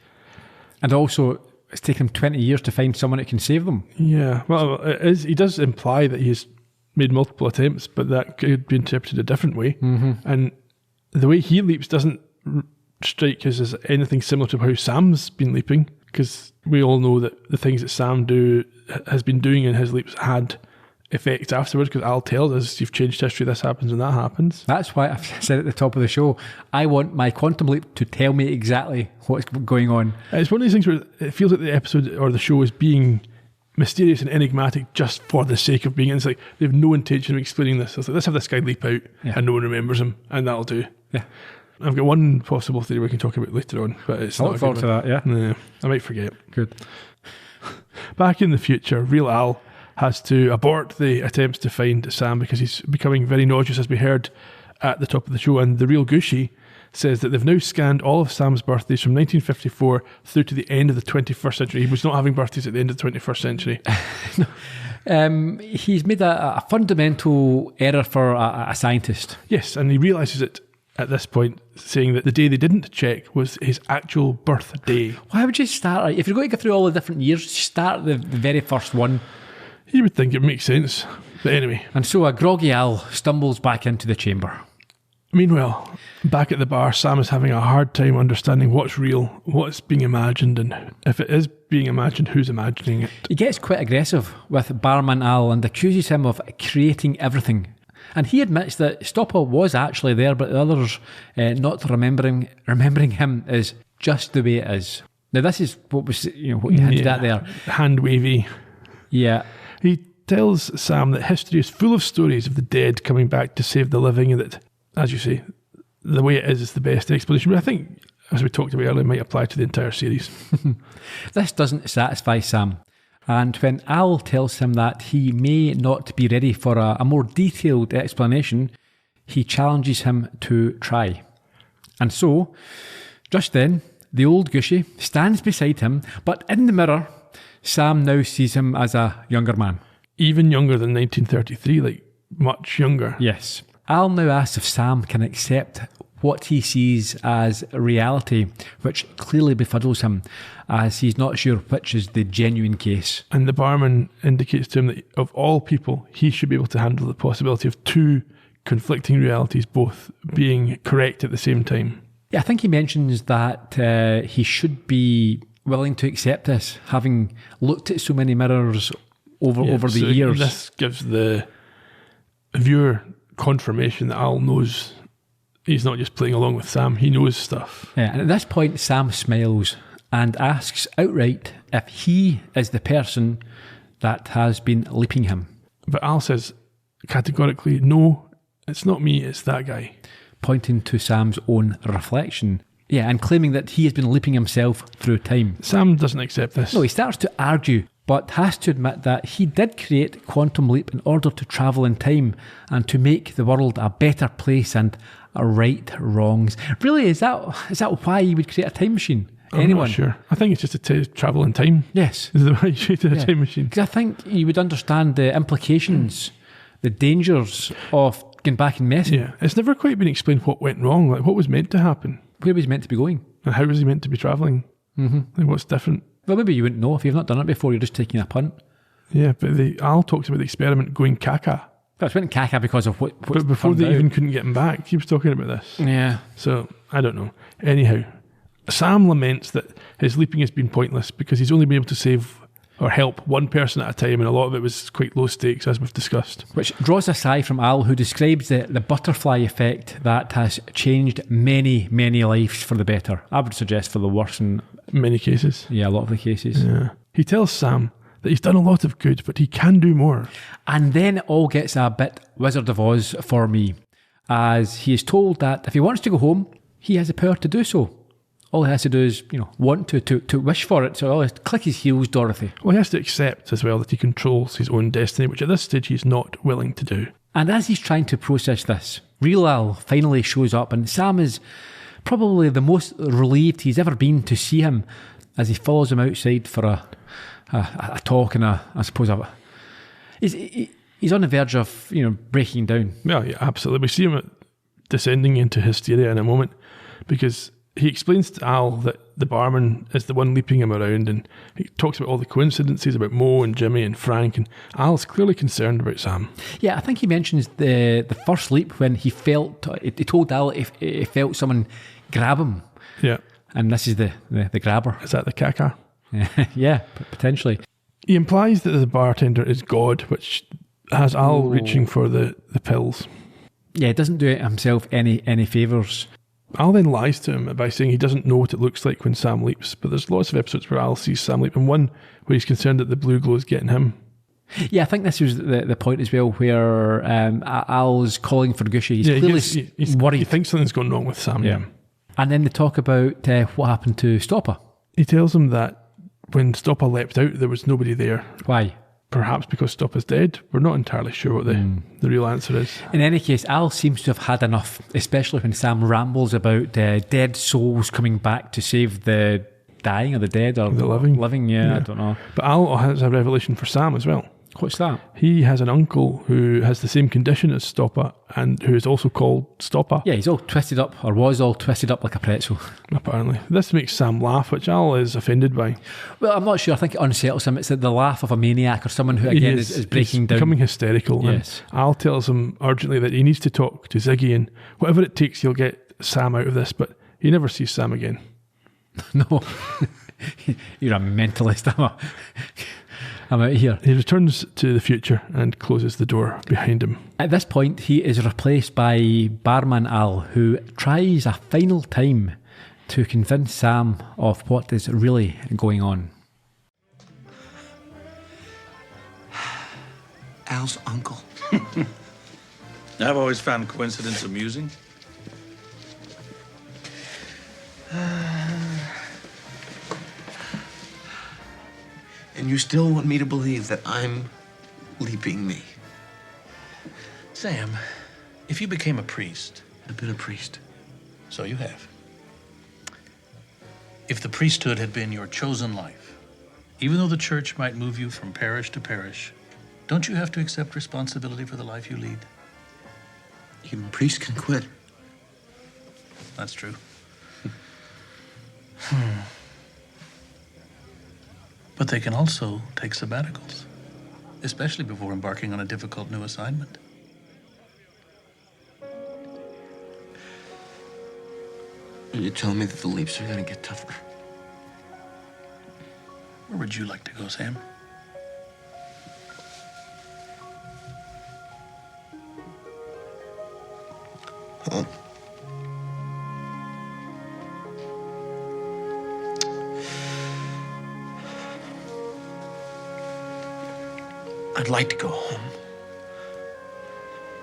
And also, it's taken him 20 years to find someone that can save them. Yeah. Well, it is, he does imply that he's made multiple attempts, but that could be interpreted a different way. And the way he leaps doesn't strike us as anything similar to how Sam's been leaping, because we all know that the things that Sam has been doing in his leaps had effects afterwards, because Al tells us, you've changed history, this happens and that happens. That's why I've said at the top of the show, I want my quantum leap to tell me exactly what's going on. It's one of these things where it feels like the episode or the show is being mysterious and enigmatic just for the sake of being. It's like they have no intention of explaining this. It's like, let's have this guy leap out and no one remembers him, and that'll do. Yeah. I've got one possible theory we can talk about later on, but it's I not look forward to that, yeah. No, I might forget. Good. Back in the future, real Al has to abort the attempts to find Sam because he's becoming very nauseous, as we heard at the top of the show, and the real Gushy says that they've now scanned all of Sam's birthdays from 1954 through to the end of the 21st century. He was not having birthdays at the end of the 21st century. He's made a fundamental error for a scientist. Yes, and he realises it at this point, saying that the day they didn't check was his actual birthday. Why would you start, if you're going to go through all the different years, start the very first one? You would think it makes sense. But anyway. And so a groggy Al stumbles back into the chamber. Meanwhile, back at the bar, Sam is having a hard time understanding what's real, what's being imagined, and if it is being imagined, who's imagining it. He gets quite aggressive with barman Al and accuses him of creating everything. And he admits that Stopper was actually there, but the others not remembering him is just the way it is. Now this is what was what you hinted at there. Hand wavy. Yeah. He tells Sam that history is full of stories of the dead coming back to save the living, and that, as you say, the way it is the best explanation. But I think, as we talked about earlier, it might apply to the entire series. This doesn't satisfy Sam. And when Al tells him that he may not be ready for a more detailed explanation, he challenges him to try. And so, just then, the old Gushy stands beside him, but in the mirror, Sam now sees him as a younger man. Even younger than 1933, like much younger. Yes. Al now asks if Sam can accept what he sees as reality, which clearly befuddles him, as he's not sure which is the genuine case. And the barman indicates to him that of all people, he should be able to handle the possibility of two conflicting realities both being correct at the same time. Yeah, I think he mentions that he should be willing to accept this, having looked at so many mirrors over the years. This gives the viewer confirmation that Al knows he's not just playing along with Sam, he knows stuff. Yeah, and at this point, Sam smiles and asks outright if he is the person that has been leaping him. But Al says categorically, no, it's not me, it's that guy. Pointing to Sam's own reflection. Yeah, and claiming that he has been leaping himself through time. Sam doesn't accept this. No, he starts to argue, but has to admit that he did create Quantum Leap in order to travel in time and to make the world a better place and right wrongs. Really, is that why you would create a time machine? I'm not sure. I think it's just to travel in time. Yes. Is the way you created a time machine. Because I think you would understand the implications, the dangers of going back and messing. Yeah, it's never quite been explained what went wrong, like what was meant to happen. Where was he meant to be going? And how was he meant to be travelling? Mm-hmm. Like what's different? Well, maybe you wouldn't know if you've not done it before, you're just taking a punt. Yeah, but Al talks about the experiment going caca. Well, it's went caca because of what But before they even couldn't get him back, he was talking about this. Yeah. So, I don't know. Anyhow, Sam laments that his leaping has been pointless because he's only been able to save or help one person at a time, and a lot of it was quite low stakes, as we've discussed. Which draws a sigh from Al, who describes the butterfly effect that has changed many, many lives for the better. I would suggest for the worse in many cases. Yeah, a lot of the cases. Yeah. He tells Sam that he's done a lot of good, but he can do more. And then it all gets a bit Wizard of Oz for me, as he is told that if he wants to go home, he has the power to do so. All he has to do is, want to wish for it. So all he has to click his heels, Dorothy. Well, he has to accept as well that he controls his own destiny, which at this stage he's not willing to do. And as he's trying to process this, real Al finally shows up, and Sam is probably the most relieved he's ever been to see him as he follows him outside for a talk and he's on the verge of breaking down. Well, yeah, absolutely. We see him descending into hysteria in a moment because he explains to Al that the barman is the one leaping him around, and he talks about all the coincidences about Mo and Jimmy and Frank, and Al's clearly concerned about Sam. Yeah, I think he mentions the first leap when he told Al if he felt someone grab him. Yeah. And this is the grabber. Is that the caca? Yeah, potentially. He implies that the bartender is God, which has Al reaching for the pills. Yeah, he doesn't do it himself any favours. Al then lies to him by saying he doesn't know what it looks like when Sam leaps, but there's lots of episodes where Al sees Sam leap, and one where he's concerned that the blue glow is getting him. Yeah, I think this was the point as well where Al's calling for Gushy. He's clearly he's worried. He thinks something's gone wrong with Sam. Yeah. And then they talk about what happened to Stopper. He tells him that when Stopper leapt out, there was nobody there. Why? Perhaps because Stopper's dead. We're not entirely sure what the real answer is. In any case, Al seems to have had enough, especially when Sam rambles about dead souls coming back to save the dying or the dead or the living. Yeah, I don't know. But Al has a revelation for Sam as well. What's that? He has an uncle who has the same condition as Stopper and who is also called Stopper. Yeah, he's all twisted up, or was all twisted up like a pretzel. Apparently. This makes Sam laugh, which Al is offended by. Well, I'm not sure. I think it unsettles him. It's the laugh of a maniac or someone who, again, is breaking down. Becoming hysterical. Yes. And Al tells him urgently that he needs to talk to Ziggy, and whatever it takes, he'll get Sam out of this, but he never sees Sam again. No. You're a mentalist. I'm out here. He returns to the future and closes the door behind him. At this point, he is replaced by Barman Al, who tries a final time to convince Sam of what is really going on. Al's uncle. I've always found coincidence amusing. And you still want me to believe that I'm leaping me? Sam, if you became a priest... I've been a priest. So you have. If the priesthood had been your chosen life, even though the church might move you from parish to parish, don't you have to accept responsibility for the life you lead? Even priests can quit. That's true. But they can also take sabbaticals, especially before embarking on a difficult new assignment. You're telling me that the leaps are going to get tougher? Where would you like to go, Sam? Home. I'd like to go home.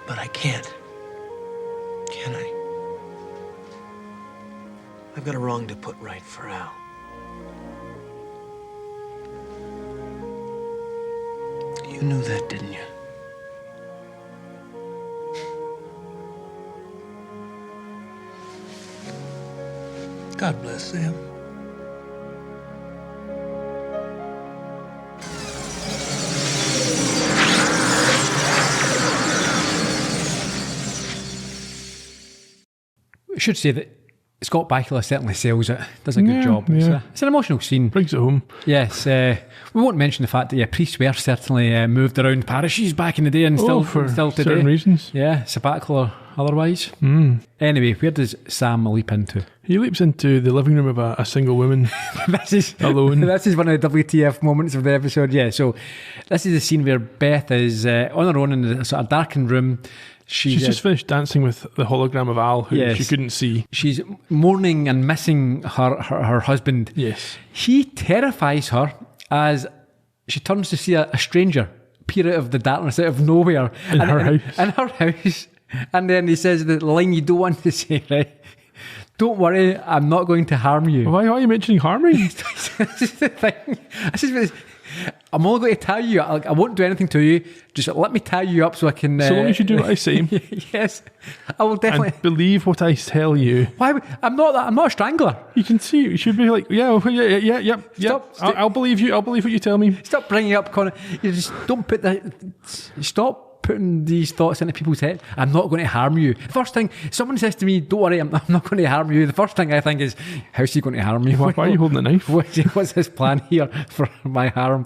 But I can't. Can I? I've got a wrong to put right for Al. You knew that, didn't you? God bless Sam. I should say that Scott Bakula certainly sells it, does a good job. It's an emotional scene. Brings it home. Yes, we won't mention the fact that priests were certainly moved around parishes back in the day and still for today. certain reasons. Yeah, sabbatical or otherwise. Anyway, where does Sam leap into? He leaps into the living room of a single woman This is alone. This is one of the WTF moments of the episode. Yeah, so this is the scene where Beth is on her own in a sort of darkened room. She's just finished dancing with the hologram of Al, who she couldn't see. She's mourning and missing her husband. Yes. He terrifies her as she turns to see a stranger peer out of the darkness, out of nowhere. In her house. And then he says the line you don't want to say, right? Don't worry, I'm not going to harm you. Why are you mentioning harming? This is the thing. I'm only going to tie you up. I won't do anything to you. Just let me tie you up so I can... So long as you do what I say. Yes. I will definitely... And believe what I tell you. Why? I'm not a strangler. You can see. You should be like, yeah. Stop. I'll believe you. I'll believe what you tell me. Stop bringing up Connor. You just don't put that... Stop putting these thoughts into people's head. I'm not going to harm you. The first thing someone says to me, don't worry, I'm not going to harm you. The first thing I think is, how's he going to harm me? Why are you holding a knife? What's his plan here for my harm?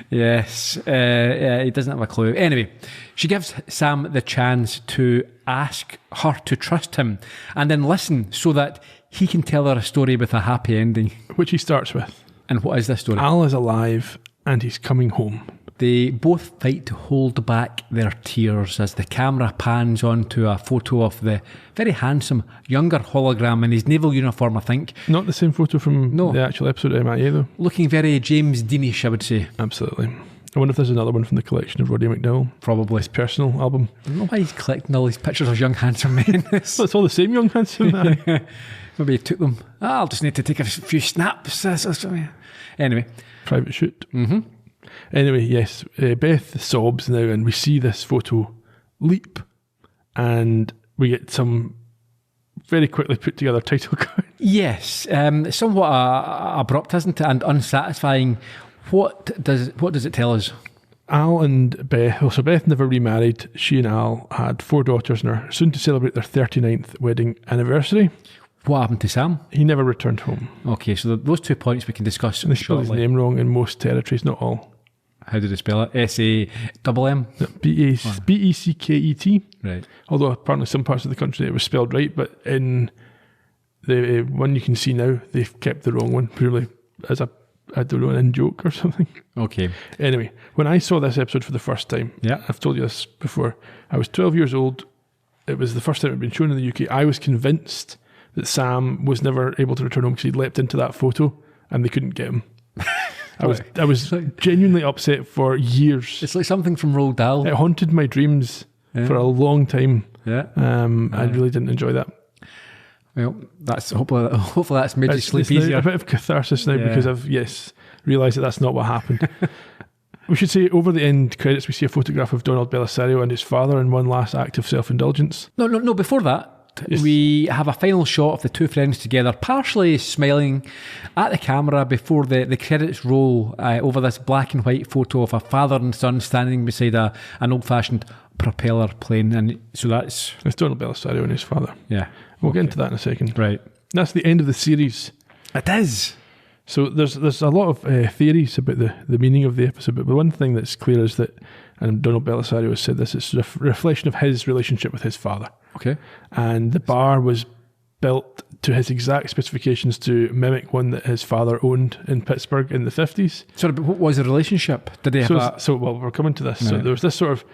Yes, he doesn't have a clue. Anyway, she gives Sam the chance to ask her to trust him and then listen so that he can tell her a story with a happy ending. Which he starts with. And what is this story? Al is alive and he's coming home. They both fight to hold back their tears as the camera pans onto a photo of the very handsome younger hologram in his naval uniform, I think. Not the same photo from the actual episode of MIA, though. Looking very James Deanish, I would say. Absolutely. I wonder if there's another one from the collection of Roddy McDowell. Probably. His personal album. I don't know why he's collecting all these pictures of young handsome men. Well, it's all the same young handsome man. Maybe he took them. I'll just need to take a few snaps. Anyway. Private shoot. Mm-hmm. Anyway, yes, Beth sobs now and we see this photo leap and we get some very quickly put together title card. Yes, somewhat abrupt, isn't it, and unsatisfying. What does it tell us? Al and Beth, so Beth never remarried. She and Al had 4 daughters and are soon to celebrate their 39th wedding anniversary. What happened to Sam? He never returned home. Okay, so those 2 points we can discuss and they spelled his name wrong in most territories, not all. How did they spell it? S-A-M-M? No, B-E-C-K-E-T. Right. Although apparently some parts of the country it was spelled right, but in the one you can see now, they've kept the wrong one, purely as a, I don't know, an in-joke or something. Okay. Anyway, when I saw this episode for the first time, I've told you this before, I was 12 years old. It was the first time it had been shown in the UK. I was convinced that Sam was never able to return home because he'd leapt into that photo and they couldn't get him. I was genuinely upset for years. It's like something from Roald Dahl. It haunted my dreams for a long time. Yeah. I really didn't enjoy that. Well, that's hopefully that's made you sleep easier. A bit of catharsis now because I've realised that that's not what happened. We should say over the end credits we see a photograph of Donald Belisario and his father in one last act of self-indulgence. No, before that, yes. We have a final shot of the 2 friends together, partially smiling at the camera before the credits roll over this black and white photo of a father and son standing beside an old-fashioned propeller plane. And so it's Donald Belisario and his father. Yeah. We'll get into that in a second. Right. That's the end of the series. It is. So there's a lot of theories about the meaning of the episode, but the one thing that's clear is that, and Donald Belisario has said this, it's a reflection of his relationship with his father. Okay. And the bar was built to his exact specifications to mimic one that his father owned in Pittsburgh in the 50s. Sorry, but what was the relationship? Did they have well, we're coming to this. Right. So there was this sort of,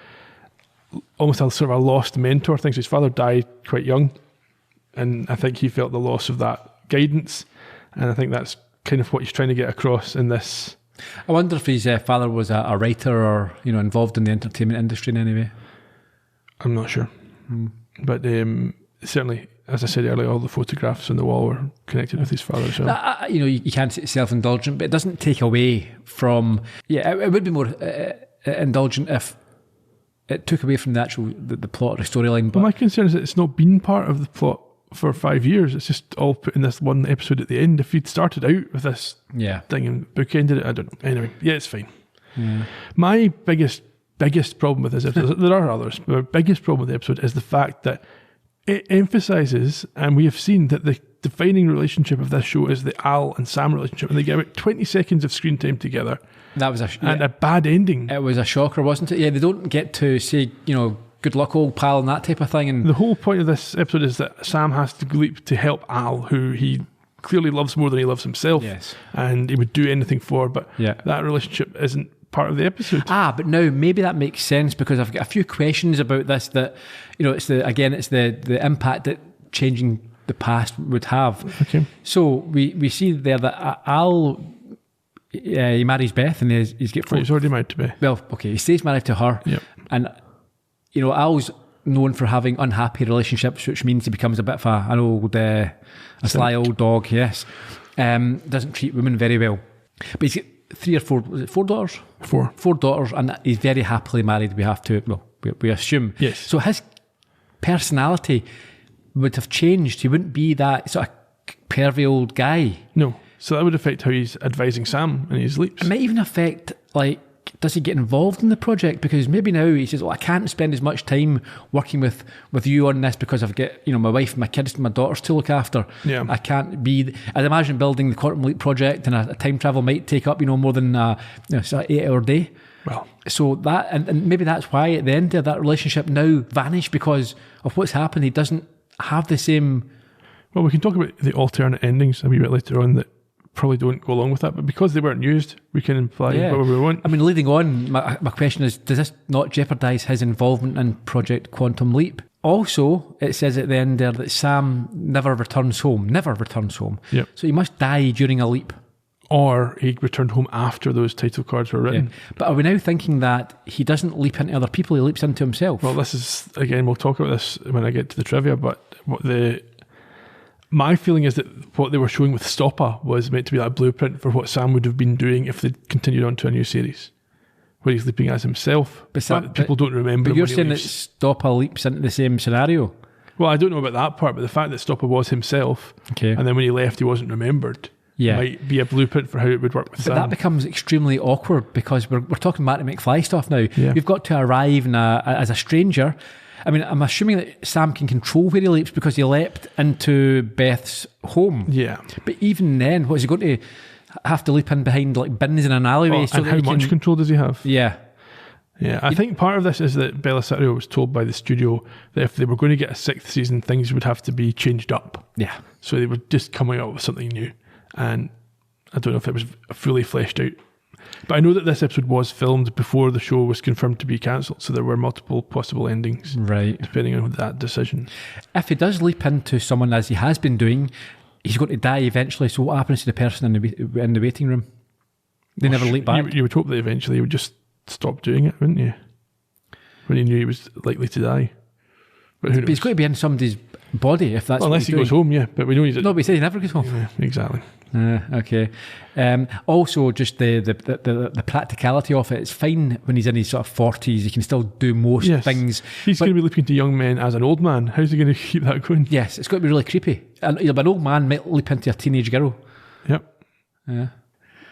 almost a sort of a lost mentor thing. So his father died quite young, and I think he felt the loss of that guidance. And I think that's kind of what he's trying to get across in this I wonder if his father was a writer or, involved in the entertainment industry in any way. I'm not sure. But certainly, as I said earlier, all the photographs on the wall were connected with his father as well. You can't say it's self-indulgent, but it doesn't take away from... Yeah, it would be more indulgent if it took away from the actual the plot or the storyline. But my concern is that it's not been part of the plot for 5 years. It's just all put in this one episode at the end. If he'd started out with this thing and bookended it, I don't know. Anyway, yeah, it's fine. Yeah. My biggest problem with this episode, there are others, but my biggest problem with the episode is the fact that it emphasises, and we have seen that the defining relationship of this show is the Al and Sam relationship, and they get about 20 seconds of screen time together. That was a bad ending. It was a shocker, wasn't it? Yeah, they don't get to say, good luck, old pal, and that type of thing. And the whole point of this episode is that Sam has to leap to help Al, who he clearly loves more than he loves himself. Yes. And he would do anything for, but that relationship isn't part of the episode. But now maybe that makes sense, because I've got a few questions about this that, it's the impact that changing the past would have. Okay. So we see there that Al, he marries Beth, and he's already married to Beth. Well, okay, he stays married to her. Yep. And, Al's known for having unhappy relationships, which means he becomes a bit of an old, a sly old dog, yes. Doesn't treat women very well. But he's got 3 or 4, was it 4 daughters? 4. 4 daughters, and he's very happily married, we assume. Yes. So his personality would have changed. He wouldn't be that sort of pervy old guy. No. So that would affect how he's advising Sam in his leaps. It might even affect, does he get involved in the project? Because maybe now he says, I can't spend as much time working with you on this because I've got, my wife and my kids and my daughters to look after. Yeah. I can't be... I'd imagine building the Quantum Leap project and a time travel might take up, more than an 8-hour day. Well. So that... And maybe that's why at the end there, that relationship now vanished because of what's happened. He doesn't have the same... Well, we can talk about the alternate endings a wee bit later on that probably don't go along with that, but because they weren't used, we can imply whatever we want. I mean, leading on, my question is, does this not jeopardise his involvement in Project Quantum Leap? Also, it says at the end there that Sam never returns home. Yep. So he must die during a leap. Or he returned home after those title cards were written. Yeah. But are we now thinking that he doesn't leap into other people, he leaps into himself? Well, this is, again, we'll talk about this when I get to the trivia, but my feeling is that what they were showing with Stoppa was meant to be that blueprint for what Sam would have been doing if they'd continued on to a new series, where he's leaping as himself, but people don't remember. But you're saying that Stoppa leaps into the same scenario? Well, I don't know about that part, but the fact that Stoppa was himself, and then when he left he wasn't remembered, might be a blueprint for how it would work with Sam. But that becomes extremely awkward because we're talking Marty McFly stuff now. Yeah. You've got to arrive as a stranger. I mean, I'm assuming that Sam can control where he leaps because he leapt into Beth's home. Yeah. But even then, what is he going to have to leap in behind bins in an alleyway? And how much control does he have? Yeah. Yeah, I think part of this is that Belisario was told by the studio that if they were going to get a 6th season, things would have to be changed up. Yeah. So they were just coming up with something new. And I don't know if it was fully fleshed out. But I know that this episode was filmed before the show was confirmed to be cancelled, so there were multiple possible endings, right, depending on that decision. If he does leap into someone, as he has been doing, he's going to die eventually, so what happens to the person in the waiting room? They never leap back? You would hope that eventually he would just stop doing it, wouldn't you? When he knew he was likely to die. But who knows? But he's going to be in somebody's body if that's what unless he goes home, yeah. But we know he's... No, but he said he never goes home. Yeah, exactly. Okay. Also, just the practicality of it. It's fine when he's in his sort of 40s. He can still do most things. He's going to be looking to young men as an old man. How's he going to keep that going? Yes, it's going to be really creepy. And an old man might leap into a teenage girl. Yep. Yeah.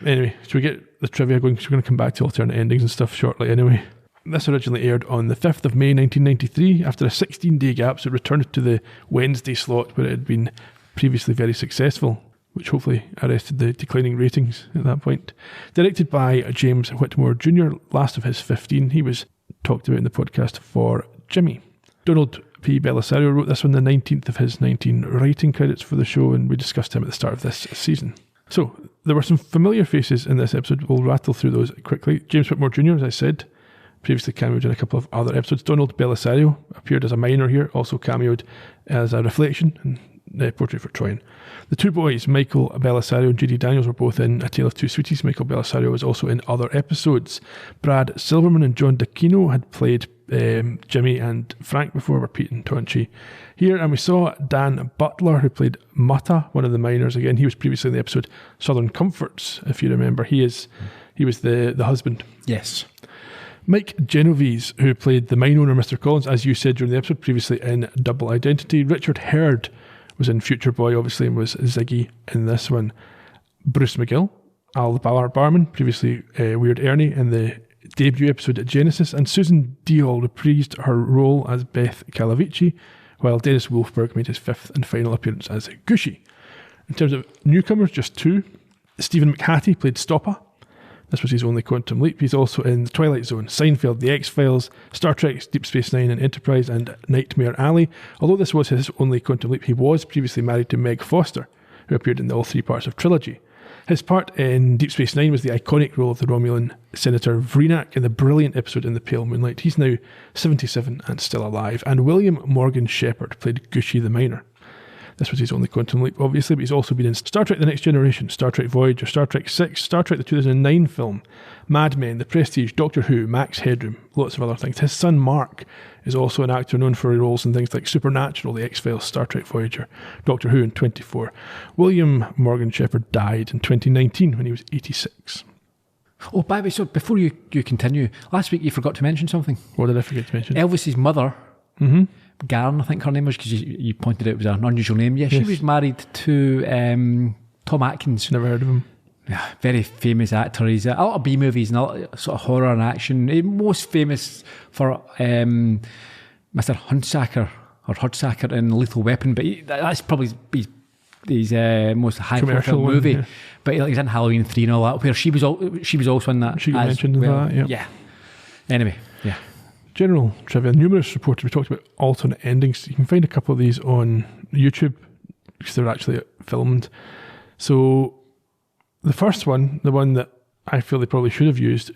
Anyway, should we get the trivia going? Because we're going to come back to alternate endings and stuff shortly anyway. This originally aired on the 5th of May 1993. After a 16-day gap, so it returned to the Wednesday slot where it had been previously very successful, which hopefully arrested the declining ratings at that point. Directed by James Whitmore Jr., last of his 15. He was talked about in the podcast for Jimmy. Donald P. Belisario wrote this one, the 19th of his 19 writing credits for the show, and we discussed him at the start of this season. So, there were some familiar faces in this episode. We'll rattle through those quickly. James Whitmore Jr., as I said, previously cameoed in a couple of other episodes. Donald Belisario appeared as a minor here, also cameoed as a reflection in portrait for Troyan. The two boys, Michael Bellisario and J.D. Daniels, were both in A Tale of Two Sweeties. Michael Bellisario was also in other episodes. Brad Silverman and John D'Aquino had played Jimmy and Frank before, were Pete and Tonchi here. And we saw Dan Butler, who played Mutta, one of the miners. Again, he was previously in the episode Southern Comforts, if you remember. He was the husband. Yes. Mike Genovese, who played the mine owner, Mr. Collins, as you said during the episode, previously in Double Identity. Richard Hurd was in Future Boy, obviously, and was Ziggy in this one. Bruce McGill, Al the Ballard Barman, previously Weird Ernie in the debut episode at Genesis, and Susan Diol reprised her role as Beth Calavici, while Dennis Wolfberg made his fifth and final appearance as Gushy. In terms of newcomers, just two. Stephen McHattie played Stoppa. This was his only Quantum Leap. He's also in The Twilight Zone, Seinfeld, The X-Files, Star Trek, Deep Space Nine and Enterprise, and Nightmare Alley. Although this was his only Quantum Leap, he was previously married to Meg Foster, who appeared in all three parts of Trilogy. His part in Deep Space Nine was the iconic role of the Romulan Senator Vreenak in the brilliant episode In the Pale Moonlight. He's now 77 and still alive. And William Morgan Shepherd played Gushy the Miner. This was his only Quantum Leap, obviously, but he's also been in Star Trek The Next Generation, Star Trek Voyager, Star Trek VI, Star Trek the 2009 film, Mad Men, The Prestige, Doctor Who, Max Headroom, lots of other things. His son Mark is also an actor known for roles in things like Supernatural, The X-Files, Star Trek Voyager, Doctor Who, and 24. William Morgan Shepherd died in 2019 when he was 86. Oh, by the way, so before you continue, last week you forgot to mention something. What did I forget to mention? Elvis's mother, Garn, I think her name was, because you pointed out it was an unusual name. Yeah, she was married to Tom Atkins. Never heard of him. Yeah, very famous actor. He's a lot of B movies and a lot of sort of horror and action. He's most famous for Mr. Hudsacker in Lethal Weapon, but that's probably his most high-profile movie. Yeah. But he's in Halloween 3 and all that, where she was also in that. She mentioned that, yeah. Anyway, yeah. General trivia. Numerous reporters, we talked about alternate endings. You can find a couple of these on YouTube because they're actually filmed. So the first one, the one that I feel they probably should have used,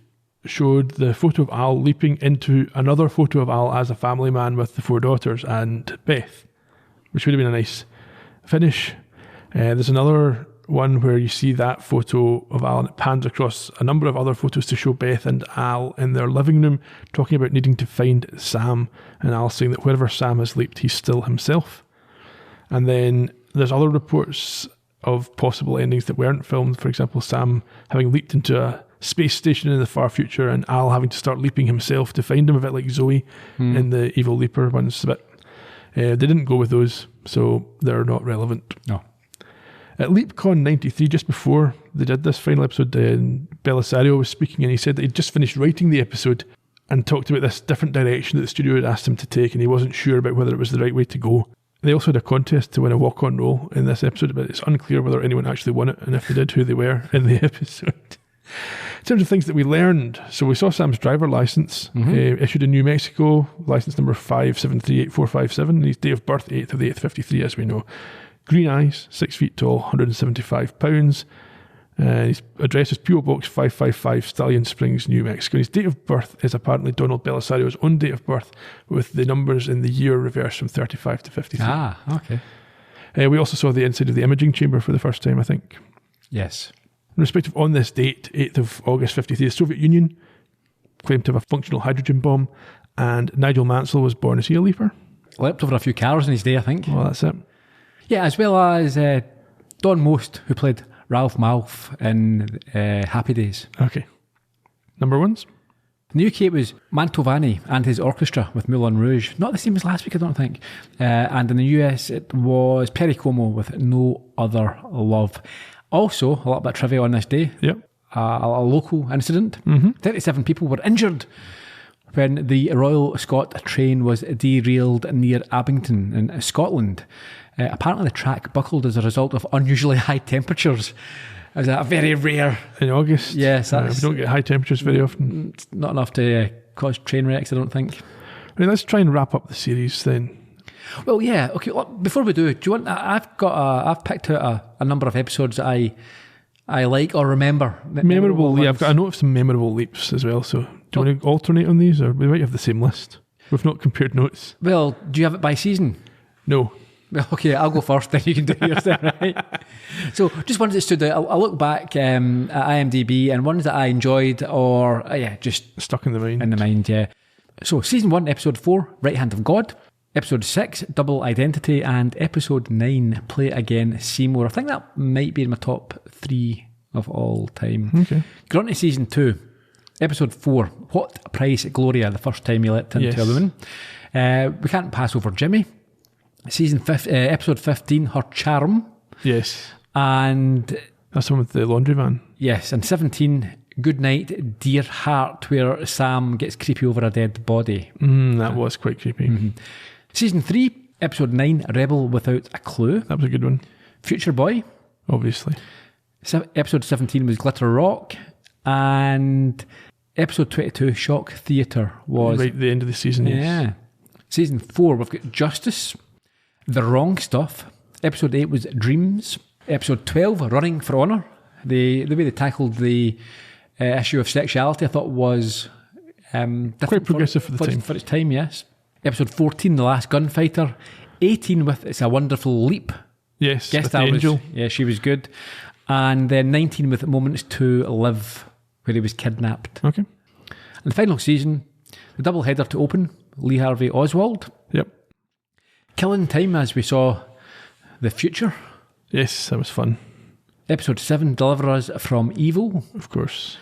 showed the photo of Al leaping into another photo of Al as a family man with the 4 daughters and Beth, which would have been a nice finish. There's another one where you see that photo of Al and it pans across a number of other photos to show Beth and Al in their living room talking about needing to find Sam, and Al saying that wherever Sam has leaped, he's still himself. And then there's other reports of possible endings that weren't filmed. For example, Sam having leaped into a space station in the far future and Al having to start leaping himself to find him, a bit like Zoe in the Evil Leaper ones. But they didn't go with those, so they're not relevant. No. At LeapCon 93, just before they did this final episode, Bellisario was speaking and he said that he'd just finished writing the episode and talked about this different direction that the studio had asked him to take, and he wasn't sure about whether it was the right way to go. They also had a contest to win a walk-on role in this episode, but it's unclear whether anyone actually won it, and if they did, who they were in the episode. In terms of things that we learned, so we saw Sam's driver license issued in New Mexico, license number 5738457, and his date of birth, 8th of the 8th, 53, as we know. Green eyes, 6 feet tall, 175 pounds. His address is P.O. Box 555, Stallion Springs, New Mexico. His date of birth is apparently Donald Bellisario's own date of birth, with the numbers in the year reversed from 35 to 53. Ah, okay. We also saw the inside of the imaging chamber for the first time, I think. Yes. In respect of on this date, 8th of August 53, the Soviet Union claimed to have a functional hydrogen bomb, and Nigel Mansell was born. Is he a leaper? Leapt over a few cars in his day, I think. Well, that's it. Yeah, as well as Don Most, who played Ralph Malph in Happy Days. Okay. Number ones? In the UK, it was Mantovani and his orchestra with Moulin Rouge. Not the same as last week, I don't think. And in the US, it was Perry Como with No Other Love. Also, a little bit of trivia on this day. Yep. A local incident. 37 people were injured when the Royal Scot train was derailed near Abington in Scotland. Apparently the track buckled as a result of unusually high temperatures. It was a very rare... In August? Yes. We don't get high temperatures very often. It's not enough to cause train wrecks, I don't think. I mean, let's try and wrap up the series then. Well, yeah. Okay, well, before we do you want... I've picked out a number of episodes that I like or remember. Memorable, yeah. I've got a note of some memorable leaps as well, so do you want to alternate on these, or we might have the same list? We've not compared notes. Well, do you have it by season? No. Well, okay, I'll go first, then you can do yours then, right? So, just ones that stood out. I'll look back at IMDb and ones that I enjoyed or, just stuck in the mind. In the mind, yeah. So, Season 1, Episode 4, Right Hand of God. Episode 6, Double Identity. And Episode 9, Play It Again, Seymour. I think that might be in my top 3 of all time. Okay. Go on to Season 2, Episode 4, What Price Gloria, the first time he leapt into a woman. We can't pass over Jimmy. Episode 15, Her Charm. Yes. And that's the one with the laundry van. Yes, and 17, Good Night, Dear Heart, where Sam gets creepy over a dead body. That was quite creepy. Mm-hmm. Season 3, Episode 9, Rebel Without a Clue. That was a good one. Future Boy. Obviously. Episode 17 was Glitter Rock. And Episode 22, Shock Theatre, was... Right at the end of the season, yes. Yeah. Season 4, we've got Justice. The Wrong Stuff. Episode 8 was Dreams. Episode 12, Running for Honour. The way they tackled the issue of sexuality, I thought was quite progressive for the time. For its time, yes. Episode 14, The Last Gunfighter. 18 with It's a Wonderful Leap. Yes, Guess with that the angel. Yeah, she was good. And then 19 with Moments to Live, where he was kidnapped. Okay. And the final season, the double header to open, Lee Harvey Oswald. Yep. Killing Time, as we saw the future. Yes, that was fun. Episode 7, Deliver Us from Evil. Of course.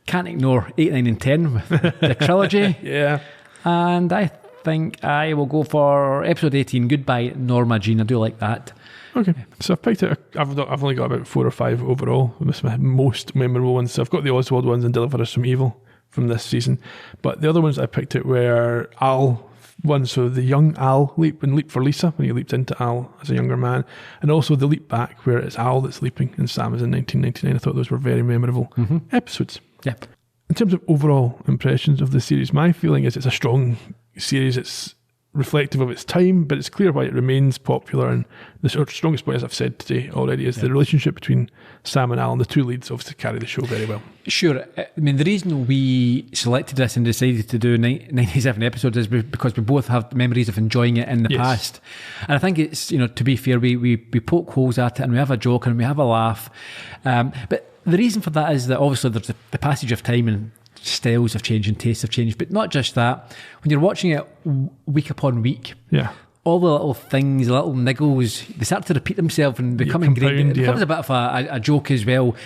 Can't ignore 8, 9 and 10 with the trilogy. Yeah. And I think I will go for episode 18, Goodbye Norma Jean. I do like that. Okay, so I've picked it. I've only got about 4 or 5 overall. That's my most memorable ones. So I've got the Oswald ones and Deliver Us from Evil from this season. But the other ones I picked it were Al one, so the young Al leap for Lisa, when he leaped into Al as a younger man, and also the leap back where it's Al that's leaping and Sam is in 1999. I thought those were very memorable episodes. Yep. In terms of overall impressions of the series, my feeling is it's a strong series. It's reflective of its time, but it's clear why it remains popular. And the strongest point, as I've said today already, is the relationship between Sam and Al, and the two leads obviously carry the show very well. Sure. I mean, the reason we selected this and decided to do 97 episodes is because we both have memories of enjoying it in the past. And I think it's, to be fair, we poke holes at it and we have a joke and we have a laugh. But the reason for that is that obviously there's the passage of time and styles have changed and tastes have changed, but not just that. When you're watching it week upon week, all the little things, the little niggles, they start to repeat themselves and become ingrained. It becomes a bit of a joke as well.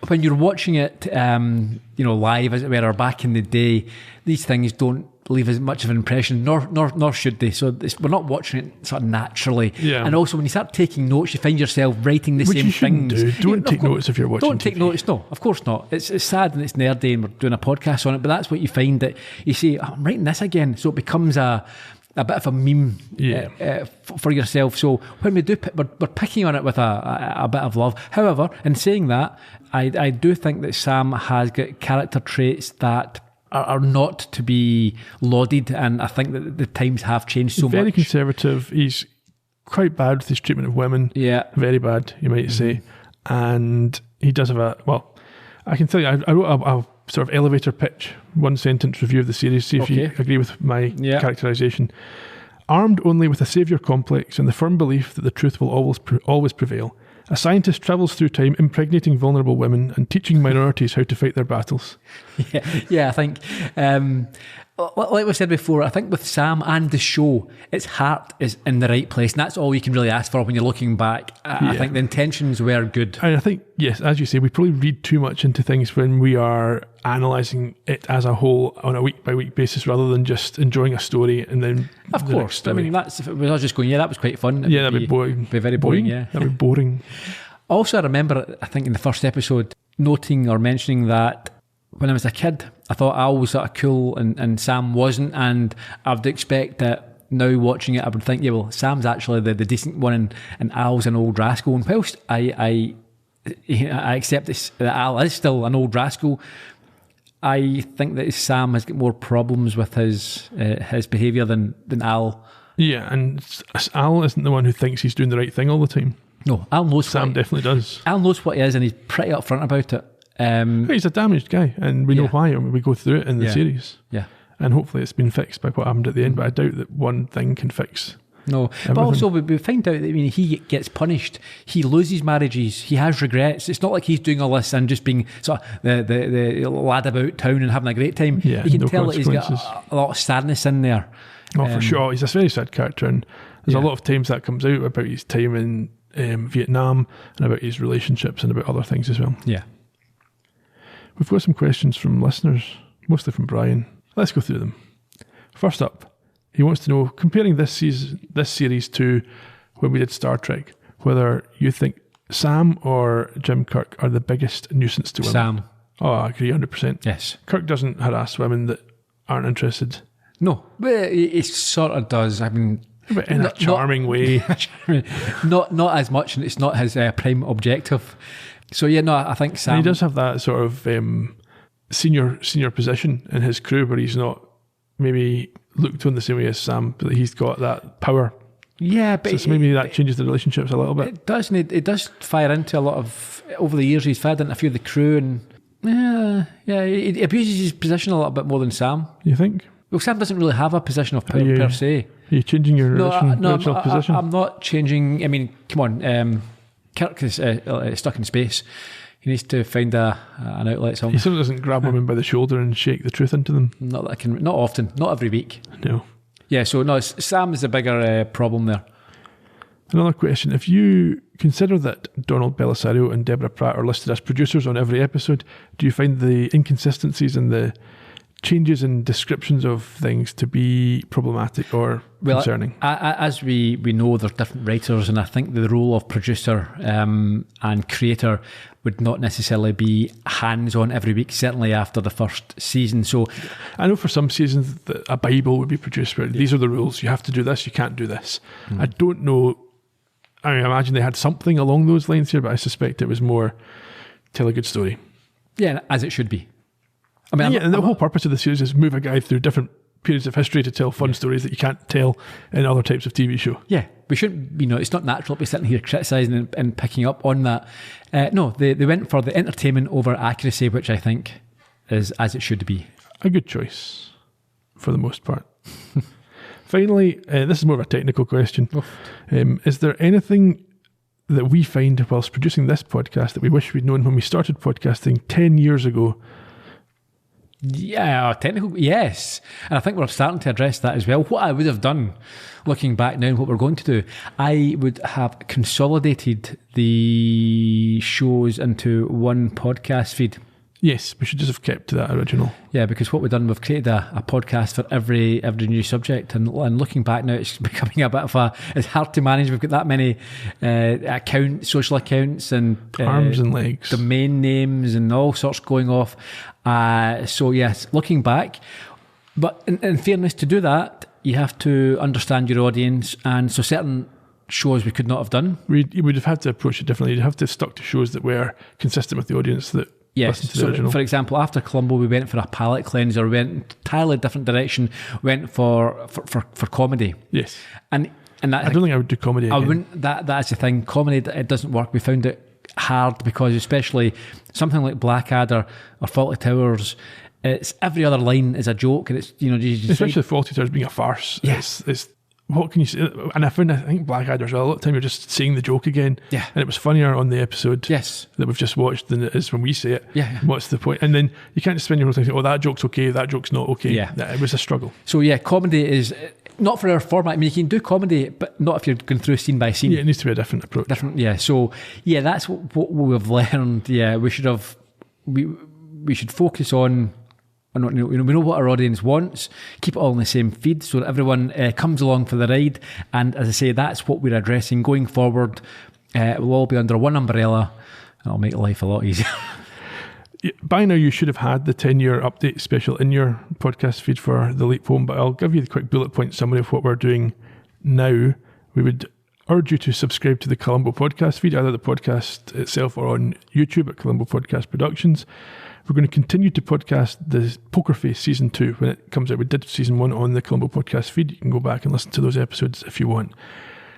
When you're watching it, live, as it were, or back in the day, these things don't leave as much of an impression, nor should they. So we're not watching it sort of naturally. Yeah. And also, when you start taking notes, you find yourself writing the same things. Don't take notes if you're watching. Don't take notes. No, of course not. It's sad and it's nerdy, and we're doing a podcast on it. But that's what you find, that you say, I'm writing this again. So it becomes a bit of a meme for yourself. So when we do, we're picking on it with a bit of love. However, in saying that, I do think that Sam has got character traits that are not to be lauded, and I think that the times have changed so much. Very conservative. He's quite bad with his treatment of women. Yeah. Very bad, you might say. And he does have I can tell you, I wrote a sort of elevator pitch, 1-sentence review of the series, see if you agree with my characterisation. Armed only with a saviour complex and the firm belief that the truth will always prevail, a scientist travels through time impregnating vulnerable women and teaching minorities how to fight their battles. Yeah, I think, like we said before, I think with Sam and the show, its heart is in the right place, and that's all you can really ask for when you're looking back. I think the intentions were good. And I think, yes, as you say, we probably read too much into things when we are analysing it as a whole on a week-by-week basis rather than just enjoying a story and then... Of course. I mean, if it was just going, that was quite fun. That'd be boring. Be very boring, yeah. That'd be boring. Also, I remember, I think in the first episode, noting or mentioning that when I was a kid, I thought Al was sort of cool and Sam wasn't, and I would expect that now watching it, I would think, Sam's actually the decent one and Al's an old rascal. And whilst I accept that Al is still an old rascal, I think that Sam has got more problems with his behaviour than Al. Yeah, and Al isn't the one who thinks he's doing the right thing all the time. No, Al knows. Sam definitely does. Al knows what he is, and he's pretty upfront about it. He's a damaged guy, and we know why, and we go through it in the series. Yeah. And hopefully it's been fixed by what happened at the end, but I doubt that one thing can fix No, but also we find out that he gets punished. He loses marriages. He has regrets. It's not like he's doing all this and just being sort of the lad about town and having a great time. Yeah, you can tell that he's got a lot of sadness in there. Oh, for sure. He's a very sad character, and there's a lot of times that comes out about his time in Vietnam and about his relationships and about other things as well. Yeah. We've got some questions from listeners, mostly from Brian. Let's go through them. First up, he wants to know, comparing this series to when we did Star Trek, whether you think Sam or Jim Kirk are the biggest nuisance to women. Sam. Oh, I agree 100%. Yes. Kirk doesn't harass women that aren't interested. No, but he sort of does. I mean, but in a charming way. Not as much, and it's not his prime objective. So yeah, no, I think Sam. And he does have that sort of senior position in his crew where he's not maybe looked on the same way as Sam, but he's got that power. Yeah, but so maybe that changes the relationships a little bit. It does, and it does fire into a lot of, over the years he's fired into a few of the crew, and he abuses his position a little bit more than Sam. You think? Well, Sam doesn't really have a position of power per se. Are you changing your original position? I'm not changing. I mean, come on, Kirk is stuck in space. He needs to find an outlet somewhere. He still doesn't grab women by the shoulder and shake the truth into them. Not often, not every week. No. Yeah, so no, Sam is the bigger problem there. Another question. If you consider that Donald Belisario and Deborah Pratt are listed as producers on every episode, do you find the inconsistencies and the changes in descriptions of things to be problematic or concerning? As we know, there are different writers, and I think the role of producer and creator would not necessarily be hands-on every week, certainly after the first season. So I know for some seasons that a Bible would be produced where these are the rules, you have to do this, you can't do this. I don't know, I imagine they had something along those lines here, but I suspect it was more tell a good story. Yeah, as it should be. I mean, and the whole purpose of the series is move a guy through different periods of history to tell fun stories that you can't tell in other types of TV show. Yeah, we shouldn't, it's not natural to be sitting here criticising and picking up on that. No, they went for the entertainment over accuracy, which I think is as it should be. A good choice, for the most part. Finally, this is more of a technical question. Is there anything that we find whilst producing this podcast that we wish we'd known when we started podcasting 10 years ago? Yeah, technical, yes. And I think we're starting to address that as well. What I would have done, looking back now and what we're going to do, I would have consolidated the shows into one podcast feed. Yes, we should just have kept to that original. Yeah, because what we've done, we've created a podcast for every new subject, and looking back now, it's becoming a bit of it's hard to manage. We've got that many social accounts and arms and legs, domain names and all sorts going off. So yes, looking back, but in fairness, to do that, you have to understand your audience, and so certain shows we could not have done. We would have had to approach it differently. You'd have to have stuck to shows that were consistent with the audience that. Yes, so for example, after Columbo, we went for a palate cleanser, went entirely different direction, went for comedy. Yes, and that, I don't think I would do comedy again. I wouldn't. That's the thing. Comedy, it doesn't work. We found it hard because, especially something like Blackadder or Fawlty Towers, it's every other line is a joke, and it's especially Fawlty Towers being a farce. Yes, it's what can you say? And I think Blackadder as well. A lot of time you're just saying the joke again. Yeah. And it was funnier on the episode that we've just watched than it is when we say it. Yeah. What's the point? And then you can't just spend your whole time saying, oh, that joke's okay, that joke's not okay. Yeah. It was a struggle. So yeah, comedy is not for our format. I mean, you can do comedy, but not if you're going through scene by scene. Yeah, it needs to be a different approach. So yeah, that's what we've learned. Yeah, we should focus on. We know what our audience wants, keep it all in the same feed so that everyone comes along for the ride. And as I say, that's what we're addressing going forward. We'll all be under one umbrella, and it'll make life a lot easier. By now, you should have had the 10-year update special in your podcast feed for The Leap Home, but I'll give you the quick bullet point summary of what we're doing now. We would urge you to subscribe to the Columbo podcast feed, either the podcast itself or on YouTube at Columbo Podcast Productions. We're going to continue to podcast the Poker Face Season 2 when it comes out. We did Season 1 on the Columbo podcast feed. You can go back and listen to those episodes if you want.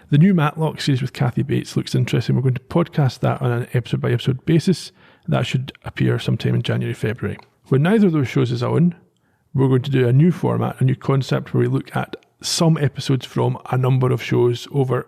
The new Matlock series with Kathy Bates looks interesting. We're going to podcast that on an episode-by-episode basis. That should appear sometime in January, February. When neither of those shows is on, we're going to do a new format, a new concept where we look at some episodes from a number of shows over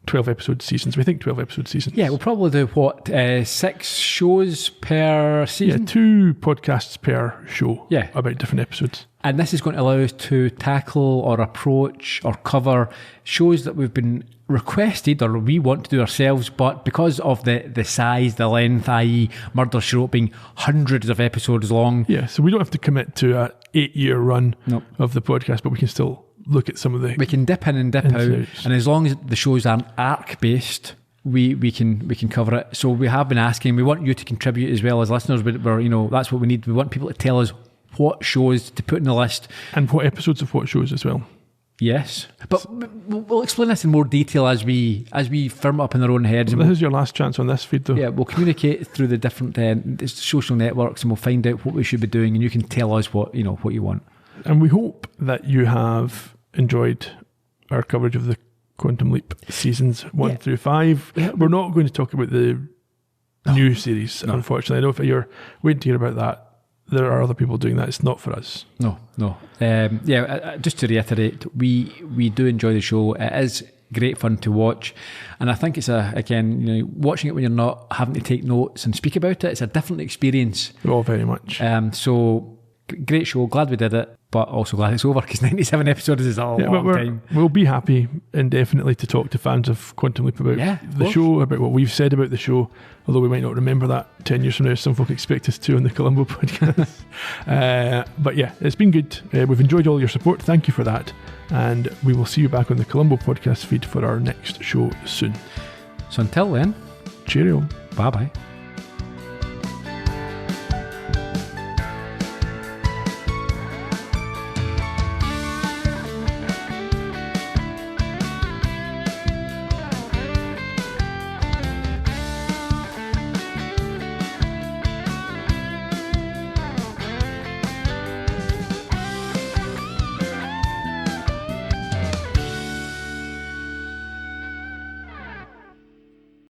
12 episode seasons. We think 12 episode seasons. Yeah, we'll probably do 6 shows per season? Yeah, 2 podcasts per show. Yeah. About different episodes. And this is going to allow us to tackle or approach or cover shows that we've been requested or we want to do ourselves, but because of the size, the length, i.e. Murder, She Wrote being hundreds of episodes long. Yeah, so we don't have to commit to a 8-year run of the podcast, but we can still look at some of the... We can dip in and dip out, and as long as the shows aren't arc-based, we can cover it. So we have been asking, we want you to contribute as well as listeners, we're, that's what we need. We want people to tell us what shows to put in the list. And what episodes of what shows as well. Yes, but we'll explain this in more detail as we firm up in our own heads. Well, this is your last chance on this feed, though. Yeah, we'll communicate through the different social networks, and we'll find out what we should be doing, and you can tell us what you want. And we hope that you have enjoyed our coverage of the Quantum Leap seasons 1 through 5. Yeah. We're not going to talk about the new series, unfortunately. I know if you're waiting to hear about that, there are other people doing that. It's not for us. No. Just to reiterate, we do enjoy the show. It is great fun to watch, and I think it's watching it when you're not having to take notes and speak about it. It's a different experience. Oh, very much. So great show. Glad we did it, but also glad it's over because 97 episodes is a long time. We'll be happy indefinitely to talk to fans of Quantum Leap about the show, about what we've said about the show, although we might not remember that 10 years from now. Some folk expect us to on the Columbo podcast. But yeah, it's been good. We've enjoyed all your support. Thank you for that. And we will see you back on the Columbo podcast feed for our next show soon. So until then, cheerio. Bye-bye.